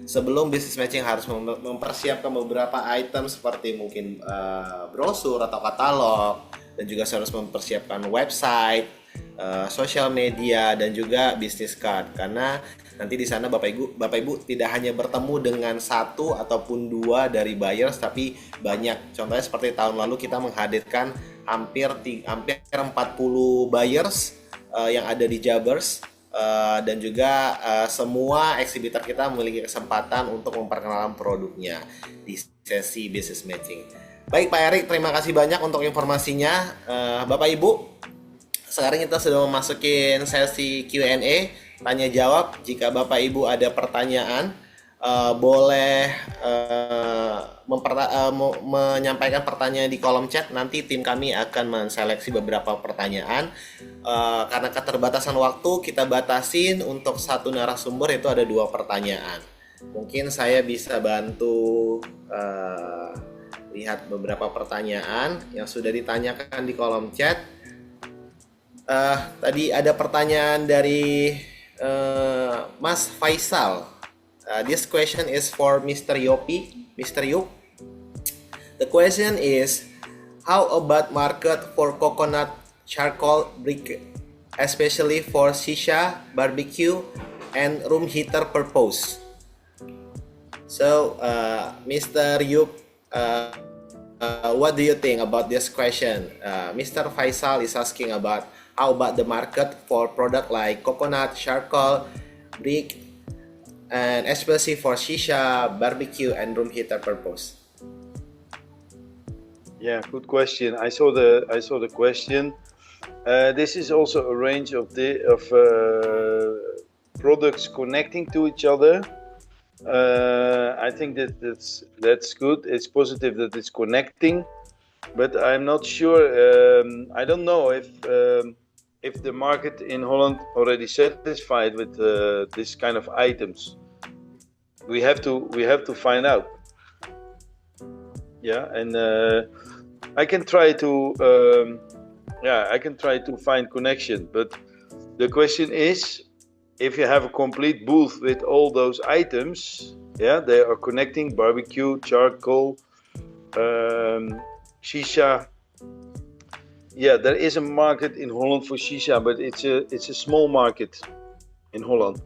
[SPEAKER 1] sebelum business matching harus mempersiapkan beberapa item seperti mungkin brosur atau katalog, dan juga harus mempersiapkan website, sosial media, dan juga business card. Karena nanti di sana Bapak Ibu tidak hanya bertemu dengan 1 ataupun 2 dari buyers, tapi banyak. Contohnya seperti tahun lalu kita menghadirkan hampir 40 buyers yang ada di Jabbers, dan juga semua eksibitor kita memiliki kesempatan untuk memperkenalkan produknya di sesi business matching. Baik Pak Erik, terima kasih banyak untuk informasinya. Bapak Ibu, sekarang kita sudah memasuki sesi Q&A, tanya jawab. Jika Bapak Ibu ada pertanyaan, boleh menyampaikan pertanyaan di kolom chat. Nanti tim kami akan menseleksi beberapa pertanyaan. Karena keterbatasan waktu, kita batasin untuk satu narasumber itu ada 2 pertanyaan. Mungkin saya bisa bantu lihat beberapa pertanyaan yang sudah ditanyakan di kolom chat. Tadi ada pertanyaan dari Mas Faisal. This question is for Mr. Yopi. Mr. Yop. The question is, how about market for coconut charcoal brick, especially for shisha, barbecue, and room heater purpose? So, Mr. Yop, what do you think about this question? Mr. Faisal is asking about how about the market for product like coconut, charcoal, brick, and especially for shisha, barbecue, and room heater purpose.
[SPEAKER 3] Yeah, good question. I saw the question. This is also a range of products connecting to each other. I think that's good. It's positive that it's connecting, but I'm not sure. I don't know if the market in Holland already satisfied with this kind of items. We have to find out. Yeah, and I can try to find connection. But the question is, if you have a complete booth with all those items, they are connecting barbecue, charcoal, shisha. yeah, there is a market in Holland for shisha, but it's a small market in Holland.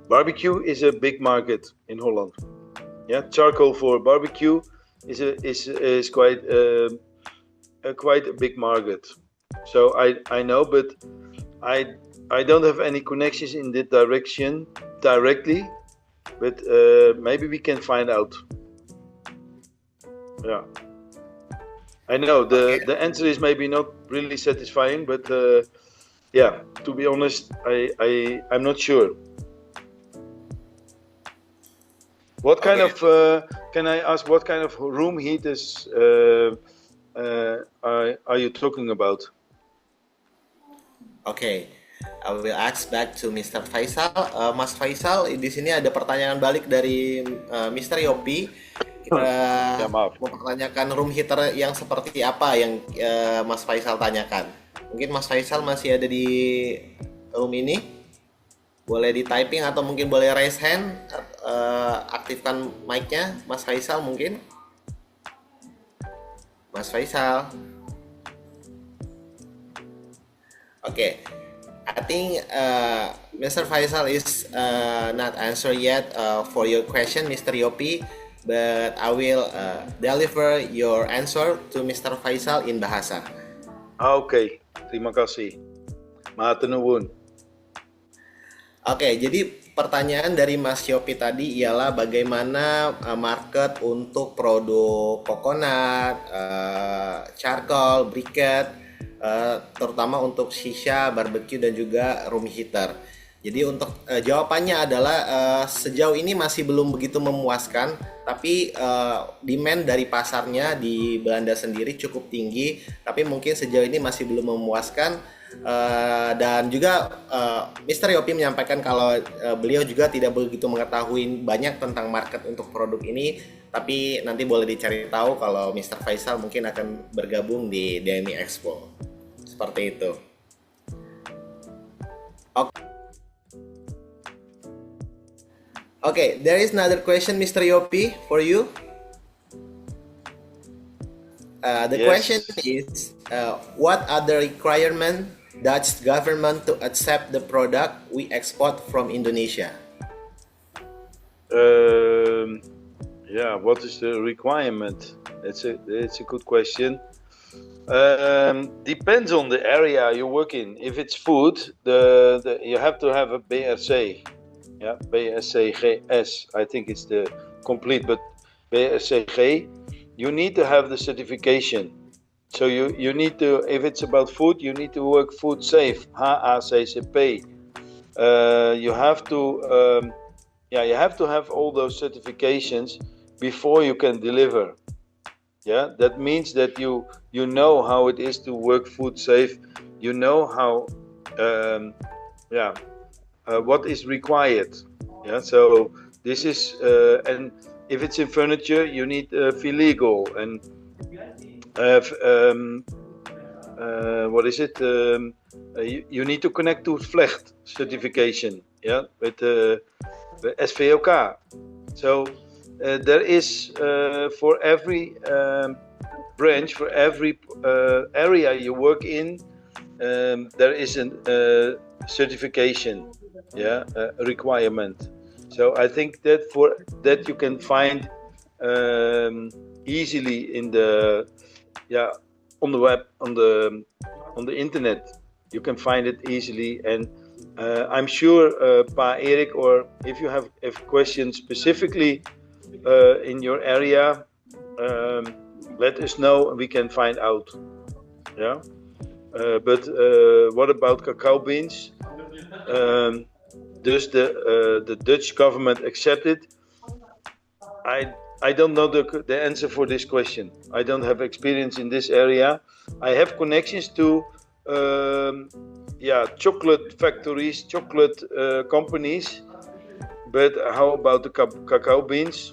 [SPEAKER 3] Barbecue is a big market in Holland. Yeah, charcoal for barbecue is quite quite a big market. So I know, but I don't have any connections in that direction directly, but maybe we can find out. Yeah, I know the answer is maybe not really satisfying, but yeah, to be honest, I'm not sure. What kind of can I ask? What kind of room heaters are you talking about?
[SPEAKER 1] Oke, I will ask back to Mr. Faisal. Mas Faisal, di sini ada pertanyaan balik dari Mr. Yopi. Kita
[SPEAKER 3] Ya, maaf.
[SPEAKER 1] mempertanyakan room heater yang seperti apa yang Mas Faisal tanyakan. Mungkin Mas Faisal masih ada di room ini. Boleh di typing atau mungkin boleh raise hand. Aktifkan mic-nya, Mas Faisal mungkin. Mas Faisal. Okay, I think Mr. Faisal is not answer yet for your question, Mr. Yopi, but I will deliver your answer to Mr. Faisal in bahasa.
[SPEAKER 3] Oke, terima kasih. Matur nuwun.
[SPEAKER 1] Oke, jadi pertanyaan dari Mas Yopi tadi ialah bagaimana market untuk produk coconut, charcoal, briquette, terutama untuk shisha, barbecue dan juga room heater. Jadi untuk jawabannya adalah sejauh ini masih belum begitu memuaskan, tapi demand dari pasarnya di Belanda sendiri cukup tinggi, tapi mungkin sejauh ini masih belum memuaskan. Dan juga Mr. Yopi menyampaikan kalau beliau juga tidak begitu mengetahui banyak tentang market untuk produk ini, tapi nanti boleh dicari tahu kalau Mr. Faisal mungkin akan bergabung di DMI Expo. Seperti itu. Okay, there is another question, Mr. Yopi, for you. The
[SPEAKER 3] Yes.
[SPEAKER 1] question is, what are the requirements Dutch government to accept the product we export from Indonesia?
[SPEAKER 3] Yeah, what is the requirement? It's a good question. Depends on the area you work in. If it's food, you have to have a BRC. Yeah, BRCGS. I think it's the complete, but BRCG. You need to have the certification. So you need to, if it's about food, you need to work food safe, HACCP. You have to, you have to have all those certifications before you can deliver. Yeah, that means that you know how it is to work food safe. You know how, what is required. Yeah, so this is, and if it's in furniture, you need legal and. What is it? You need to connect to Vlecht certification, yeah, with SVOK. So there is for every branch, for every area you work in, there is a certification, yeah, requirement. So I think that for that you can find easily in the on the web, on the internet, you can find it easily. And I'm sure Pa Erik, or if you have questions specifically in your area, let us know and we can find out. Yeah, but what about cacao beans? Does the Dutch government accept it? I don't know the answer for this question. I don't have experience in this area. I have connections to chocolate factories, chocolate companies. But how about the cacao beans?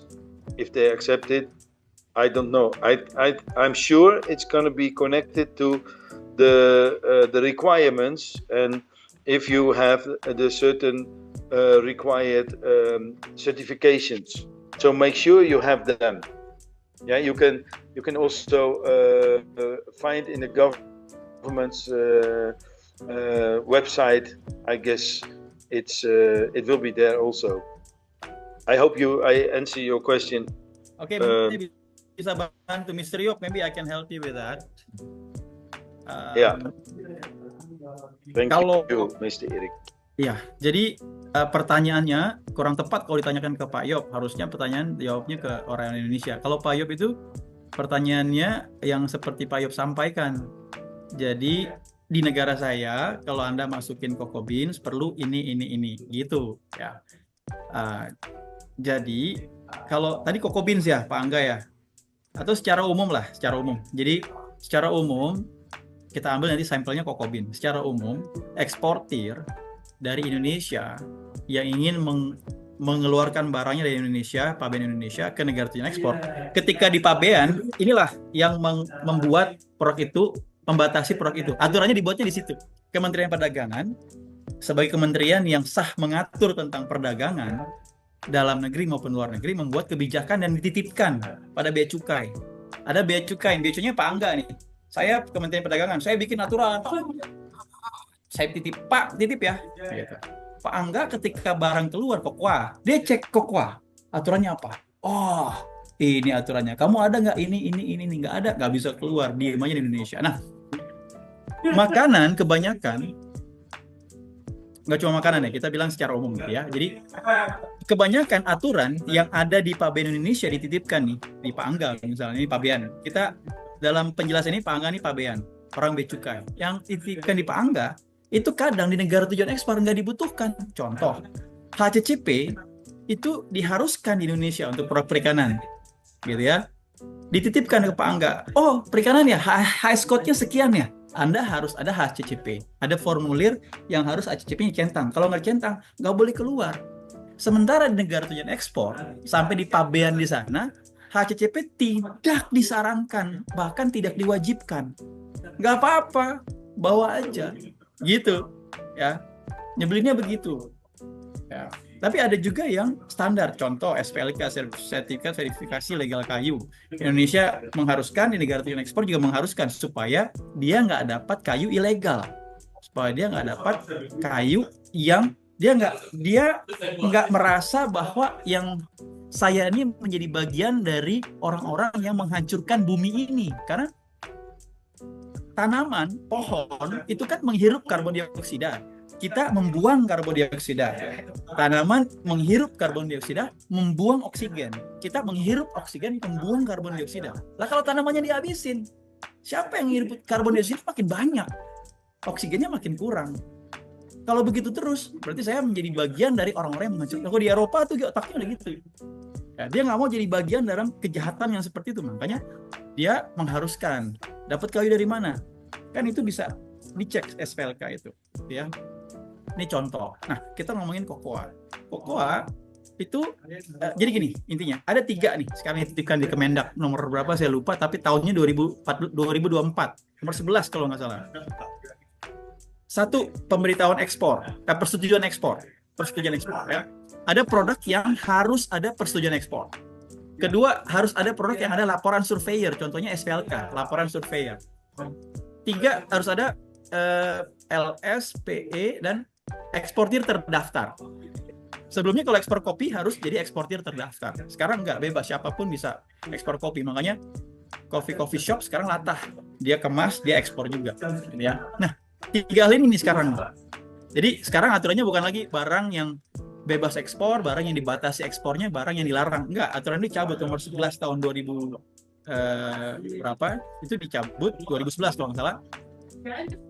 [SPEAKER 3] If they accept it, I don't know. I'm sure it's going to be connected to the requirements, and if you have the certain required certifications. So make sure you have them. Yeah, you can also find in the government government's website, I guess it will be there also. I hope I answer your question.
[SPEAKER 4] Oke, maybe bisa bantu Mr. Yok, maybe I can help you with that.
[SPEAKER 3] Yeah. Thank
[SPEAKER 4] Kalau-
[SPEAKER 3] you, Mr. Erik.
[SPEAKER 4] Iya, jadi pertanyaannya kurang tepat kalau ditanyakan ke Pak Yop. Harusnya pertanyaan jawabnya ke orang Indonesia. Kalau Pak Yop itu pertanyaannya yang seperti Pak Yop sampaikan. Jadi di negara saya kalau Anda masukin Coco Beans perlu ini gitu ya. Jadi kalau tadi Coco Beans ya Pak Angga ya, atau secara umum lah, secara umum. Jadi secara umum kita ambil nanti sampelnya Coco Beans. Secara umum eksportir dari Indonesia yang ingin mengeluarkan barangnya dari Indonesia, pabean Indonesia ke negara tujuan ekspor. Ketika di pabean, inilah yang membuat produk itu, membatasi produk itu. Aturannya dibuatnya di situ. Kementerian Perdagangan sebagai kementerian yang sah mengatur tentang perdagangan dalam negeri maupun luar negeri membuat kebijakan dan dititipkan pada bea cukai. Ada bea cukai, bea cukainya Pak Angga nih. Saya Kementerian Perdagangan, saya bikin aturan. Saya titip ya. Gitu. Pak Angga ketika barang keluar kokoa, dia cek kokoa, aturannya apa? Oh, ini aturannya. Kamu ada nggak ini nggak ada, nggak bisa keluar, diem aja di Indonesia. Nah, makanan kebanyakan nggak cuma makanan ya, kita bilang secara umum gitu ya. Jadi kebanyakan aturan yang ada di pabean Indonesia dititipkan nih di Pak Angga misalnya, ini pabean. Kita dalam penjelasan ini Pak Angga nih pabean, orang bea cukai. Yang dititipkan di Pak Angga itu kadang di negara tujuan ekspor nggak dibutuhkan. Contoh, HCCP itu diharuskan di Indonesia untuk produk perikanan, gitu ya. Dititipkan ke Pak Angga, oh perikanan ya, high code-nya sekian ya. Anda harus ada HCCP, ada formulir yang harus HCCP-nya centang. Kalau nggak centang, nggak boleh keluar. Sementara di negara tujuan ekspor, sampai di pabean di sana, HCCP tidak disarankan, bahkan tidak diwajibkan. Nggak apa-apa, bawa aja. Gitu ya, nyebelinnya begitu ya. Tapi ada juga yang standar, contoh SPLK, sertifikat verifikasi legal kayu. Indonesia mengharuskan, di negara tujuan ekspor juga mengharuskan supaya dia nggak dapat kayu ilegal, supaya dia nggak dapat kayu yang dia nggak merasa bahwa yang saya ini menjadi bagian dari orang-orang yang menghancurkan bumi ini. Karena tanaman, pohon, itu kan menghirup karbon dioksida. Kita membuang karbon dioksida. Tanaman menghirup karbon dioksida, membuang oksigen. Kita menghirup oksigen, membuang karbon dioksida. Lah kalau tanamannya dihabisin, siapa yang menghirup karbon dioksida makin banyak? Oksigennya makin kurang. Kalau begitu terus, berarti saya menjadi bagian dari orang-orang yang menghancurkan. Kalau di Eropa tuh otaknya udah gitu. Ya, dia nggak mau jadi bagian dalam kejahatan yang seperti itu. Makanya dia mengharuskan. Dapat kayu dari mana? Kan itu bisa dicek SPLK itu, ya. Ini contoh. Nah, kita ngomongin kokoa. Kokoa itu jadi gini intinya. Ada 3 nih. Sekarang dititipkan di Kemendak. Nomor berapa saya lupa. Tapi tahunnya 2024. Nomor 11 kalau nggak salah. 1, pemberitahuan ekspor. Persetujuan ekspor. Persetujuan ekspor. Ya. Ada produk yang harus ada persetujuan ekspor. Kedua, harus ada produk yang ada laporan surveyor. Contohnya SPLK, laporan surveyor. 3, harus ada LS, PE, dan eksportir terdaftar. Sebelumnya kalau ekspor kopi harus jadi eksportir terdaftar. Sekarang nggak, bebas, siapapun bisa ekspor kopi. Makanya coffee shop sekarang latah. Dia kemas, dia ekspor juga. Ya. Nah, 3 hal ini nih sekarang. Jadi sekarang aturannya bukan lagi barang yang bebas ekspor, barang yang dibatasi ekspornya, barang yang dilarang. Enggak, aturan ini dicabut nomor 11 tahun 2000 berapa? Itu dicabut 2011 kalau nggak salah.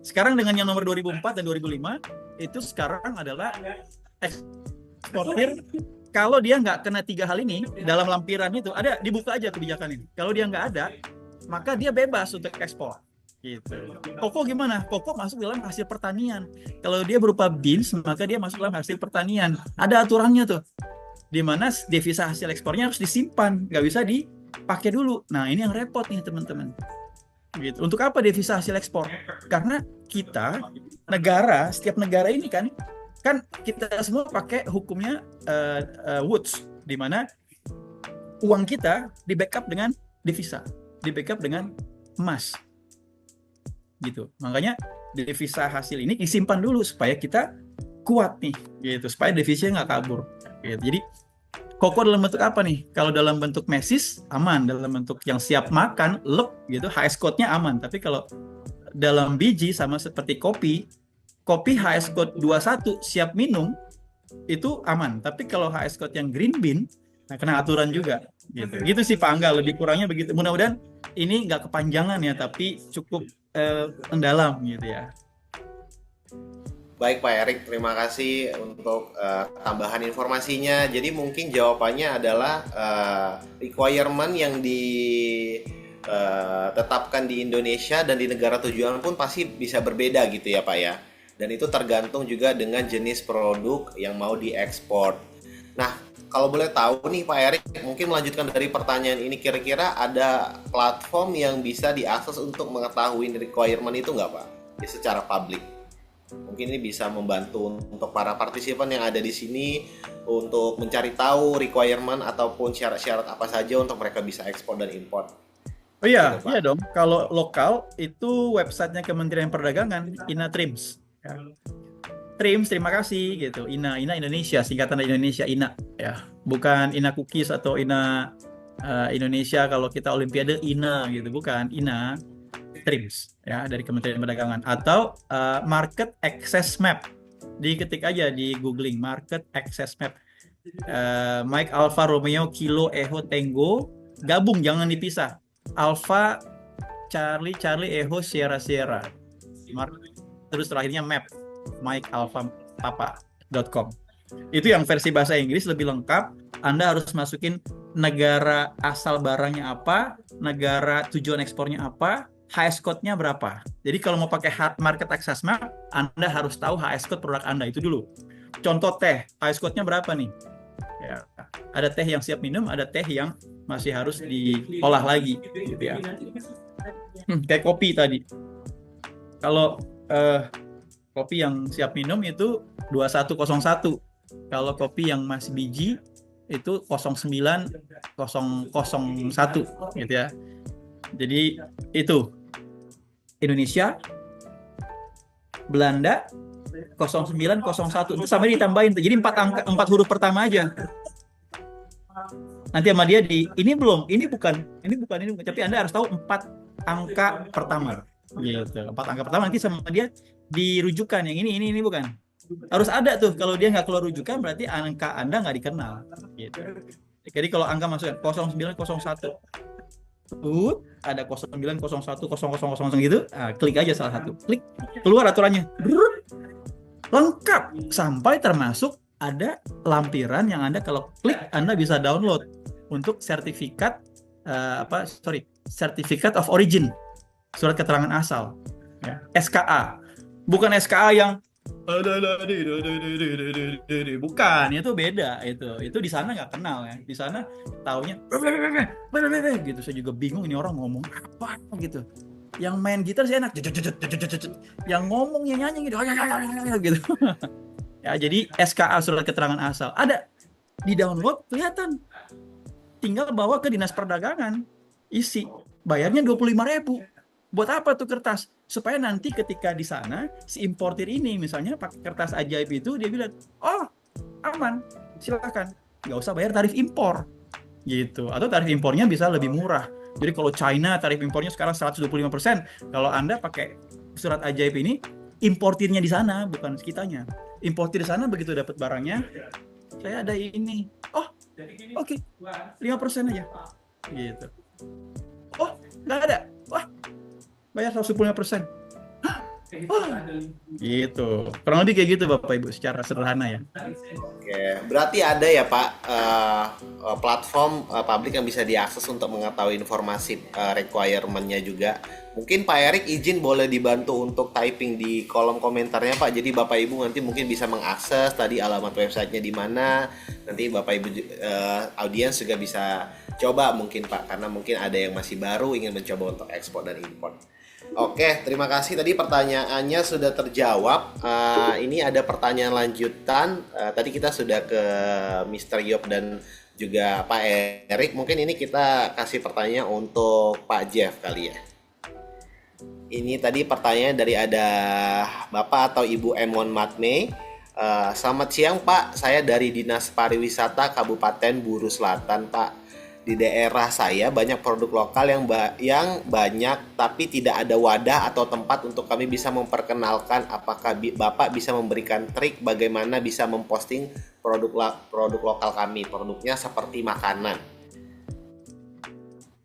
[SPEAKER 4] Sekarang dengan yang nomor 2004 dan 2005 itu sekarang adalah eksportir kalau dia nggak kena 3 hal ini dalam lampiran itu ada, dibuka aja kebijakan ini. Kalau dia nggak ada, maka dia bebas untuk ekspor. Gitu. Koko gimana? Koko masuk dalam hasil pertanian. Kalau dia berupa beans, maka dia masuk dalam hasil pertanian. Ada aturannya tuh. Di mana devisa hasil ekspornya harus disimpan, nggak bisa dipakai dulu. Nah, ini yang repot nih teman-teman. Gitu. Untuk apa devisa hasil ekspor? Karena kita negara, setiap negara ini kan kita semua pakai hukumnya Woods, di mana uang kita di backup dengan devisa, di backup dengan emas. gitu. Makanya devisa hasil ini disimpan dulu supaya kita kuat nih, gitu. Supaya devisanya nggak kabur. Gitu. Jadi koko dalam bentuk apa nih? Kalau dalam bentuk mesis aman, dalam bentuk yang siap makan, gitu, HS code-nya aman. Tapi kalau dalam biji sama seperti kopi HS code 21 siap minum itu aman. Tapi kalau HS code yang green bean, nah kena aturan juga. Gitu sih Pak Angga, lebih kurangnya begitu. Mudah-mudahan ini nggak kepanjangan ya, tapi cukup mendalam gitu ya.
[SPEAKER 1] Baik Pak Erik, terima kasih untuk tambahan informasinya. Jadi mungkin jawabannya adalah requirement yang ditetapkan di Indonesia dan di negara tujuan pun pasti bisa berbeda gitu ya Pak ya. Dan itu tergantung juga dengan jenis produk yang mau diekspor. Nah, kalau boleh tahu nih Pak Erik, mungkin melanjutkan dari pertanyaan ini, kira-kira ada platform yang bisa diakses untuk mengetahui requirement itu nggak Pak? Ya, secara publik. Mungkin ini bisa membantu untuk para partisipan yang ada di sini untuk mencari tahu requirement ataupun syarat-syarat apa saja untuk mereka bisa ekspor dan impor.
[SPEAKER 4] Oh iya, iya dong. Kalau lokal itu websitenya Kementerian Perdagangan, INA TRIMS. Ya. TRIMS, terima kasih gitu. INA Indonesia, singkatan dari Indonesia, INA ya. Bukan INA Cookies atau INA Indonesia kalau kita Olimpiade INA gitu, bukan. INA TRIMS ya, dari Kementerian Perdagangan. Atau Market Access Map. Diketik aja di googling Market Access Map. Mike Alpha Romeo Kilo Echo Tango, gabung jangan dipisah. Alpha Charlie Echo Sierra. Terus terakhirnya map mikealphapapa.com. Itu yang versi bahasa Inggris lebih lengkap. Anda harus masukin negara asal barangnya apa, negara tujuan ekspornya apa, HS code-nya berapa. Jadi kalau mau pakai market access map, Anda harus tahu HS code produk Anda itu dulu. Contoh teh, HS code-nya berapa nih? Ya, ada teh yang siap minum, ada teh yang masih harus diolah lagi gitu ya. Kayak kopi tadi. Kalau kopi yang siap minum itu 2101. Kalau kopi yang masih biji itu 09001 gitu ya. Jadi itu Indonesia, Belanda 0901 itu sampai ditambahin tuh. Jadi 4 huruf pertama aja. Nanti sama dia ini bukan, tapi Anda harus tahu 4 angka pertama. Gitu. 4 angka pertama nanti sama dia dirujukan yang ini bukan. Harus ada tuh, kalau dia nggak keluar rujukan berarti angka Anda nggak dikenal. Gitu. Jadi kalau angka masukkan 0901 ada 09010000 gitu, klik aja salah satu, klik keluar aturannya, lengkap sampai termasuk ada lampiran yang Anda kalau klik Anda bisa download untuk sertifikat Certificate of Origin, surat keterangan asal ya, SKA, bukan SKA yang bukan, itu beda, itu di sana nggak kenal ya, di sana taunya gitu. Saya juga bingung ini orang ngomong apa gitu, yang main gitar sih enak, yang ngomong yang nyanyi gitu ya. Jadi SKA, surat keterangan asal, ada di download, kelihatan, tinggal bawa ke Dinas Perdagangan, isi, bayarnya 25.000. Buat apa tuh kertas? Supaya nanti ketika di sana si importir ini misalnya pakai kertas ajaib itu, dia bilang, oh aman, silakan, nggak usah bayar tarif impor gitu. Atau tarif impornya bisa lebih murah. Jadi kalau China tarif impornya sekarang 125%, kalau Anda pakai surat ajaib ini, importirnya di sana bukan kitanya. Importir di sana begitu dapat barangnya, saya ada ini, oh oke, 5% aja gitu. Oh nggak ada, wah bayar 125%. Oh, gitu. Kurang lebih kayak gitu Bapak Ibu secara sederhana ya.
[SPEAKER 1] Oke, berarti ada ya Pak platform publik yang bisa diakses untuk mengetahui informasi requirement-nya juga. Mungkin Pak Erik izin boleh dibantu untuk typing di kolom komentarnya Pak. Jadi Bapak Ibu nanti mungkin bisa mengakses tadi alamat websitenya di mana. Nanti Bapak Ibu audiens juga bisa coba mungkin Pak, karena mungkin ada yang masih baru ingin mencoba untuk ekspor dan impor. Oke, terima kasih. Tadi pertanyaannya sudah terjawab. Ini ada pertanyaan lanjutan. Tadi kita sudah ke Mr. Yop dan juga Pak Erik. Mungkin ini kita kasih pertanyaan untuk Pak Jeff kali ya. Ini tadi pertanyaannya dari ada Bapak atau Ibu Emon Matme. Selamat siang Pak, saya dari Dinas Pariwisata Kabupaten Buru Selatan Pak. Di daerah saya banyak produk lokal yang banyak tapi tidak ada wadah atau tempat untuk kami bisa memperkenalkan. Apakah Bapak bisa memberikan trik bagaimana bisa memposting produk lokal kami? Produknya seperti makanan.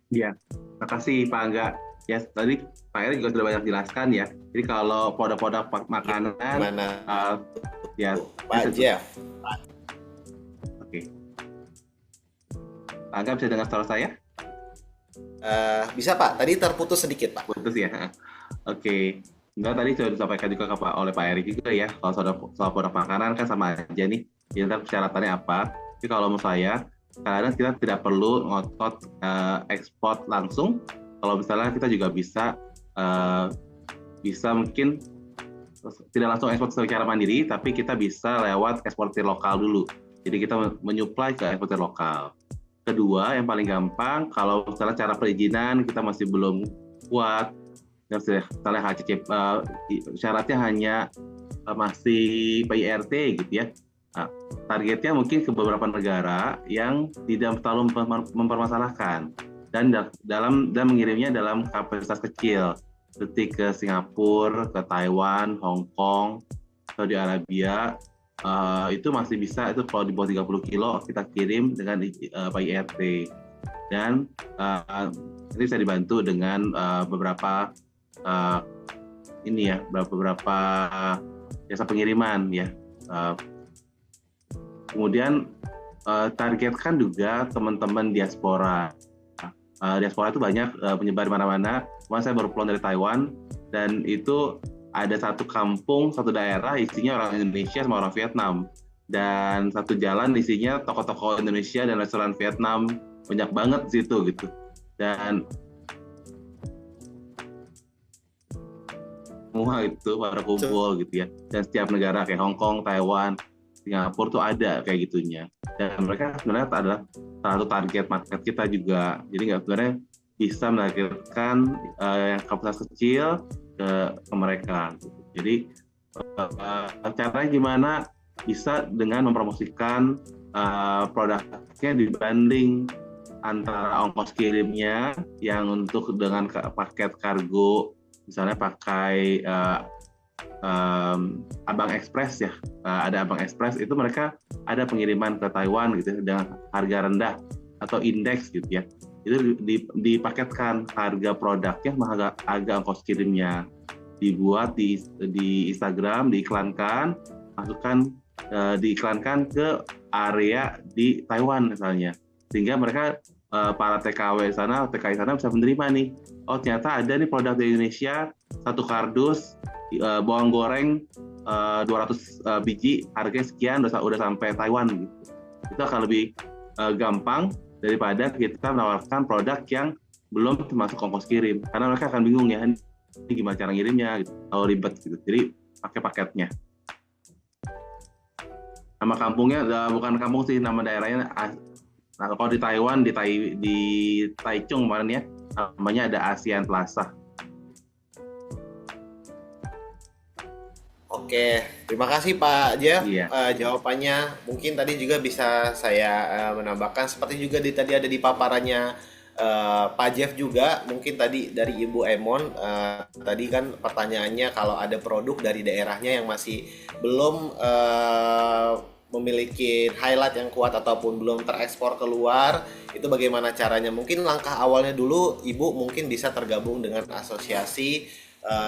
[SPEAKER 2] Ya, makasih Pak Angga. Ya, tadi Pak Eri juga sudah banyak jelaskan ya. Jadi kalau produk-produk makanan,
[SPEAKER 1] Gimana
[SPEAKER 2] ya,
[SPEAKER 1] Pak Jeff?
[SPEAKER 2] Oke. Pak Angga bisa dengar suara saya?
[SPEAKER 1] Bisa Pak, tadi terputus sedikit Pak.
[SPEAKER 2] Putus ya. Oke. Enggak, tadi sudah disampaikan juga oleh Pak Eri juga ya. Kalau soal produk makanan kan sama aja nih. Jadi ntar persyaratannya apa? Jadi kalau menurut saya, kadang kita tidak perlu ngotot ekspor langsung. Kalau misalnya kita juga bisa mungkin tidak langsung ekspor secara mandiri, tapi kita bisa lewat eksportir lokal dulu. Jadi kita menyuplai ke eksportir lokal. Kedua, yang paling gampang, kalau misalnya cara perizinan kita masih belum kuat, misalnya syaratnya hanya masih PIRT gitu ya. Nah, targetnya mungkin ke beberapa negara yang tidak terlalu mempermasalahkan dan mengirimnya dalam kapasitas kecil, seperti ke Singapura, ke Taiwan, Hong Kong, Saudi Arabia. Itu masih bisa, itu kalau di bawah 30 kilo kita kirim dengan PIRT, dan ini bisa dibantu dengan beberapa beberapa jasa pengiriman ya. Kemudian targetkan juga teman-teman diaspora. Diaspora itu banyak menyebar di mana-mana. Kemarin saya baru pulang dari Taiwan, dan itu ada satu kampung, satu daerah isinya orang Indonesia sama orang Vietnam, dan satu jalan isinya toko-toko Indonesia dan restoran Vietnam, banyak banget di situ gitu. Dan semua itu pada kumpul gitu ya. Dan setiap negara kayak Hong Kong, Taiwan, Singapura tuh ada kayak gitunya. Dan mereka sebenarnya adalah salah satu target market kita juga. Jadi nggak sebenarnya bisa menargetkan yang kapasitas kecil ke mereka. Jadi caranya gimana? Bisa dengan mempromosikan produknya dibanding antara ongkos kirimnya yang untuk dengan paket kargo, misalnya pakai Abang Express ya, ada Abang Express, itu mereka ada pengiriman ke Taiwan gitu dengan harga rendah atau indeks gitu ya. Itu dipaketkan harga produknya sama harga ongkos kirimnya, dibuat di Instagram, diiklankan, diiklankan ke area di Taiwan misalnya, sehingga mereka para TKI sana bisa menerima nih, oh ternyata ada nih produk dari Indonesia, satu kardus bawang goreng 200 biji harganya sekian, udah sampai Taiwan gitu. Itu akan lebih gampang daripada kita menawarkan produk yang belum termasuk ongkos kirim, karena mereka akan bingung ya, ini gimana cara ngirimnya gitu, kalau ribet gitu. Jadi pakai paketnya. Nama kampungnya bukan kampung sih, nama daerahnya. Nah, kalau di Taiwan, di Taichung kemarin ya, namanya ada ASEAN Plaza.
[SPEAKER 1] Oke, terima kasih Pak Jeff.
[SPEAKER 2] Iya.
[SPEAKER 1] Jawabannya mungkin tadi juga bisa saya menambahkan, seperti juga tadi ada di paparannya Pak Jeff juga, mungkin tadi dari Ibu Emon, tadi kan pertanyaannya kalau ada produk dari daerahnya yang masih belum memiliki highlight yang kuat ataupun belum terekspor keluar, itu bagaimana caranya? Mungkin langkah awalnya dulu Ibu mungkin bisa tergabung dengan asosiasi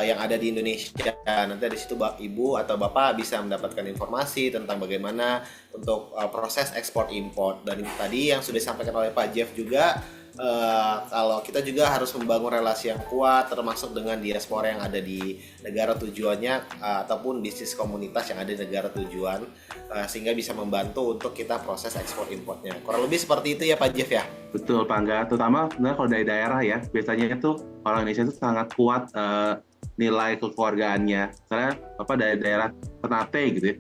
[SPEAKER 1] yang ada di Indonesia. Nanti dari situ Ibu atau Bapak bisa mendapatkan informasi tentang bagaimana untuk proses ekspor impor. Dan tadi yang sudah disampaikan oleh Pak Jeff juga, kalau kita juga harus membangun relasi yang kuat, termasuk dengan diaspora yang ada di negara tujuannya ataupun bisnis komunitas yang ada di negara tujuan, sehingga bisa membantu untuk kita proses ekspor importnya. Kurang lebih seperti itu ya Pak Jeff ya?
[SPEAKER 2] Betul Pak Angga, terutama sebenarnya kalau dari daerah ya, biasanya itu orang Indonesia itu sangat kuat nilai kekeluargaannya. Misalnya Bapak dari daerah Ternate gitu ya,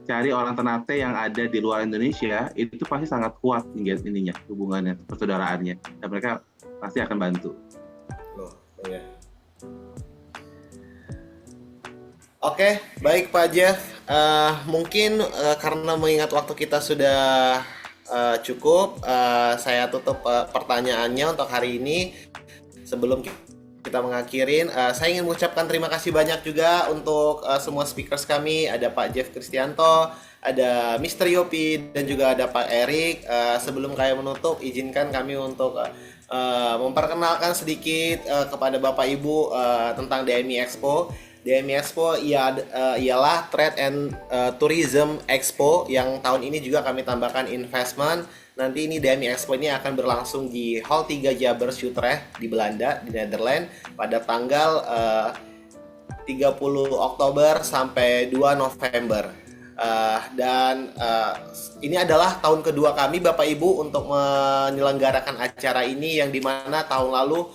[SPEAKER 2] cari orang Ternate yang ada di luar Indonesia, itu pasti sangat kuat hubungannya, persaudaraannya, dan mereka pasti akan bantu.
[SPEAKER 1] Loh, ya. Oke, baik Pak Jeff. Mungkin karena mengingat waktu kita sudah cukup, saya tutup pertanyaannya untuk hari ini. Sebelum kita mengakhirin, saya ingin mengucapkan terima kasih banyak juga untuk semua speakers kami. Ada Pak Jeff Kristianto, ada Mr. Yopi, dan juga ada Pak Erik. Sebelum kami menutup, izinkan kami untuk memperkenalkan sedikit kepada Bapak Ibu tentang DMI Expo. DMI Expo ialah Trade and Tourism Expo yang tahun ini juga kami tambahkan investment. Nanti ini DMI Expo ini akan berlangsung di Hall 3 Jabbers Utrecht di Belanda, di Netherlands pada tanggal 30 Oktober sampai 2 November. Ini adalah tahun kedua kami Bapak Ibu untuk menyelenggarakan acara ini, yang dimana tahun lalu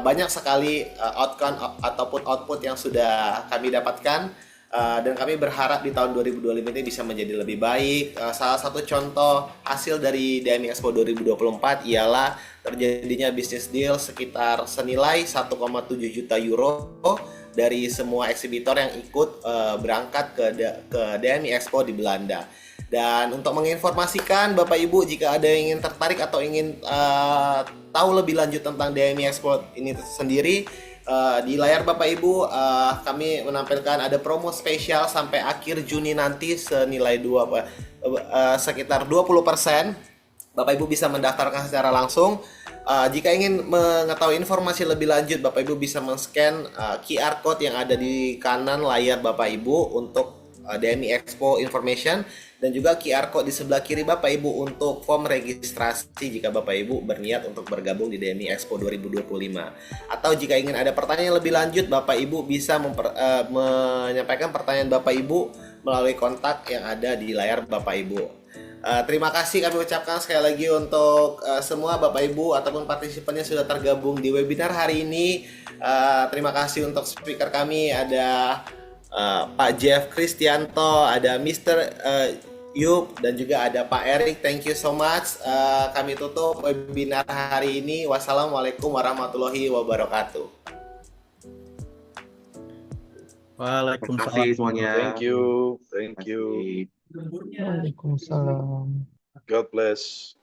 [SPEAKER 1] banyak sekali outcome ataupun output yang sudah kami dapatkan, dan kami berharap di tahun 2025 ini bisa menjadi lebih baik. Salah satu contoh hasil dari DMI Expo 2024 ialah terjadinya bisnis deal sekitar senilai 1,7 juta euro dari semua eksibitor yang ikut berangkat ke DMI Expo di Belanda. Dan untuk menginformasikan Bapak Ibu, jika ada yang ingin tertarik atau ingin tahu lebih lanjut tentang DMI Expo ini sendiri, di layar Bapak Ibu kami menampilkan ada promo spesial sampai akhir Juni nanti senilai sekitar 20%. Bapak Ibu bisa mendaftarkan secara langsung. Jika ingin mengetahui informasi lebih lanjut, Bapak Ibu bisa men-scan QR code yang ada di kanan layar Bapak Ibu untuk DMI Expo information, dan juga QR code di sebelah kiri Bapak Ibu untuk form registrasi jika Bapak Ibu berniat untuk bergabung di DMI Expo 2025. Atau jika ingin ada pertanyaan lebih lanjut, Bapak Ibu bisa menyampaikan pertanyaan Bapak Ibu melalui kontak yang ada di layar Bapak Ibu. Terima kasih kami ucapkan sekali lagi untuk semua Bapak Ibu ataupun partisipan yang sudah tergabung di webinar hari ini. Terima kasih untuk speaker kami, ada Pak Jeff Kristianto, ada Mr. Yup, dan juga ada Pak Erik. Thank you so much. Kami tutup webinar hari ini. Wassalamualaikum warahmatullahi wabarakatuh.
[SPEAKER 2] Terima kasih
[SPEAKER 4] Waalaikumsalam.
[SPEAKER 2] semuanya.
[SPEAKER 3] Thank you. Thank you.
[SPEAKER 2] Terima kasih.
[SPEAKER 5] Waalaikumsalam.
[SPEAKER 3] God bless.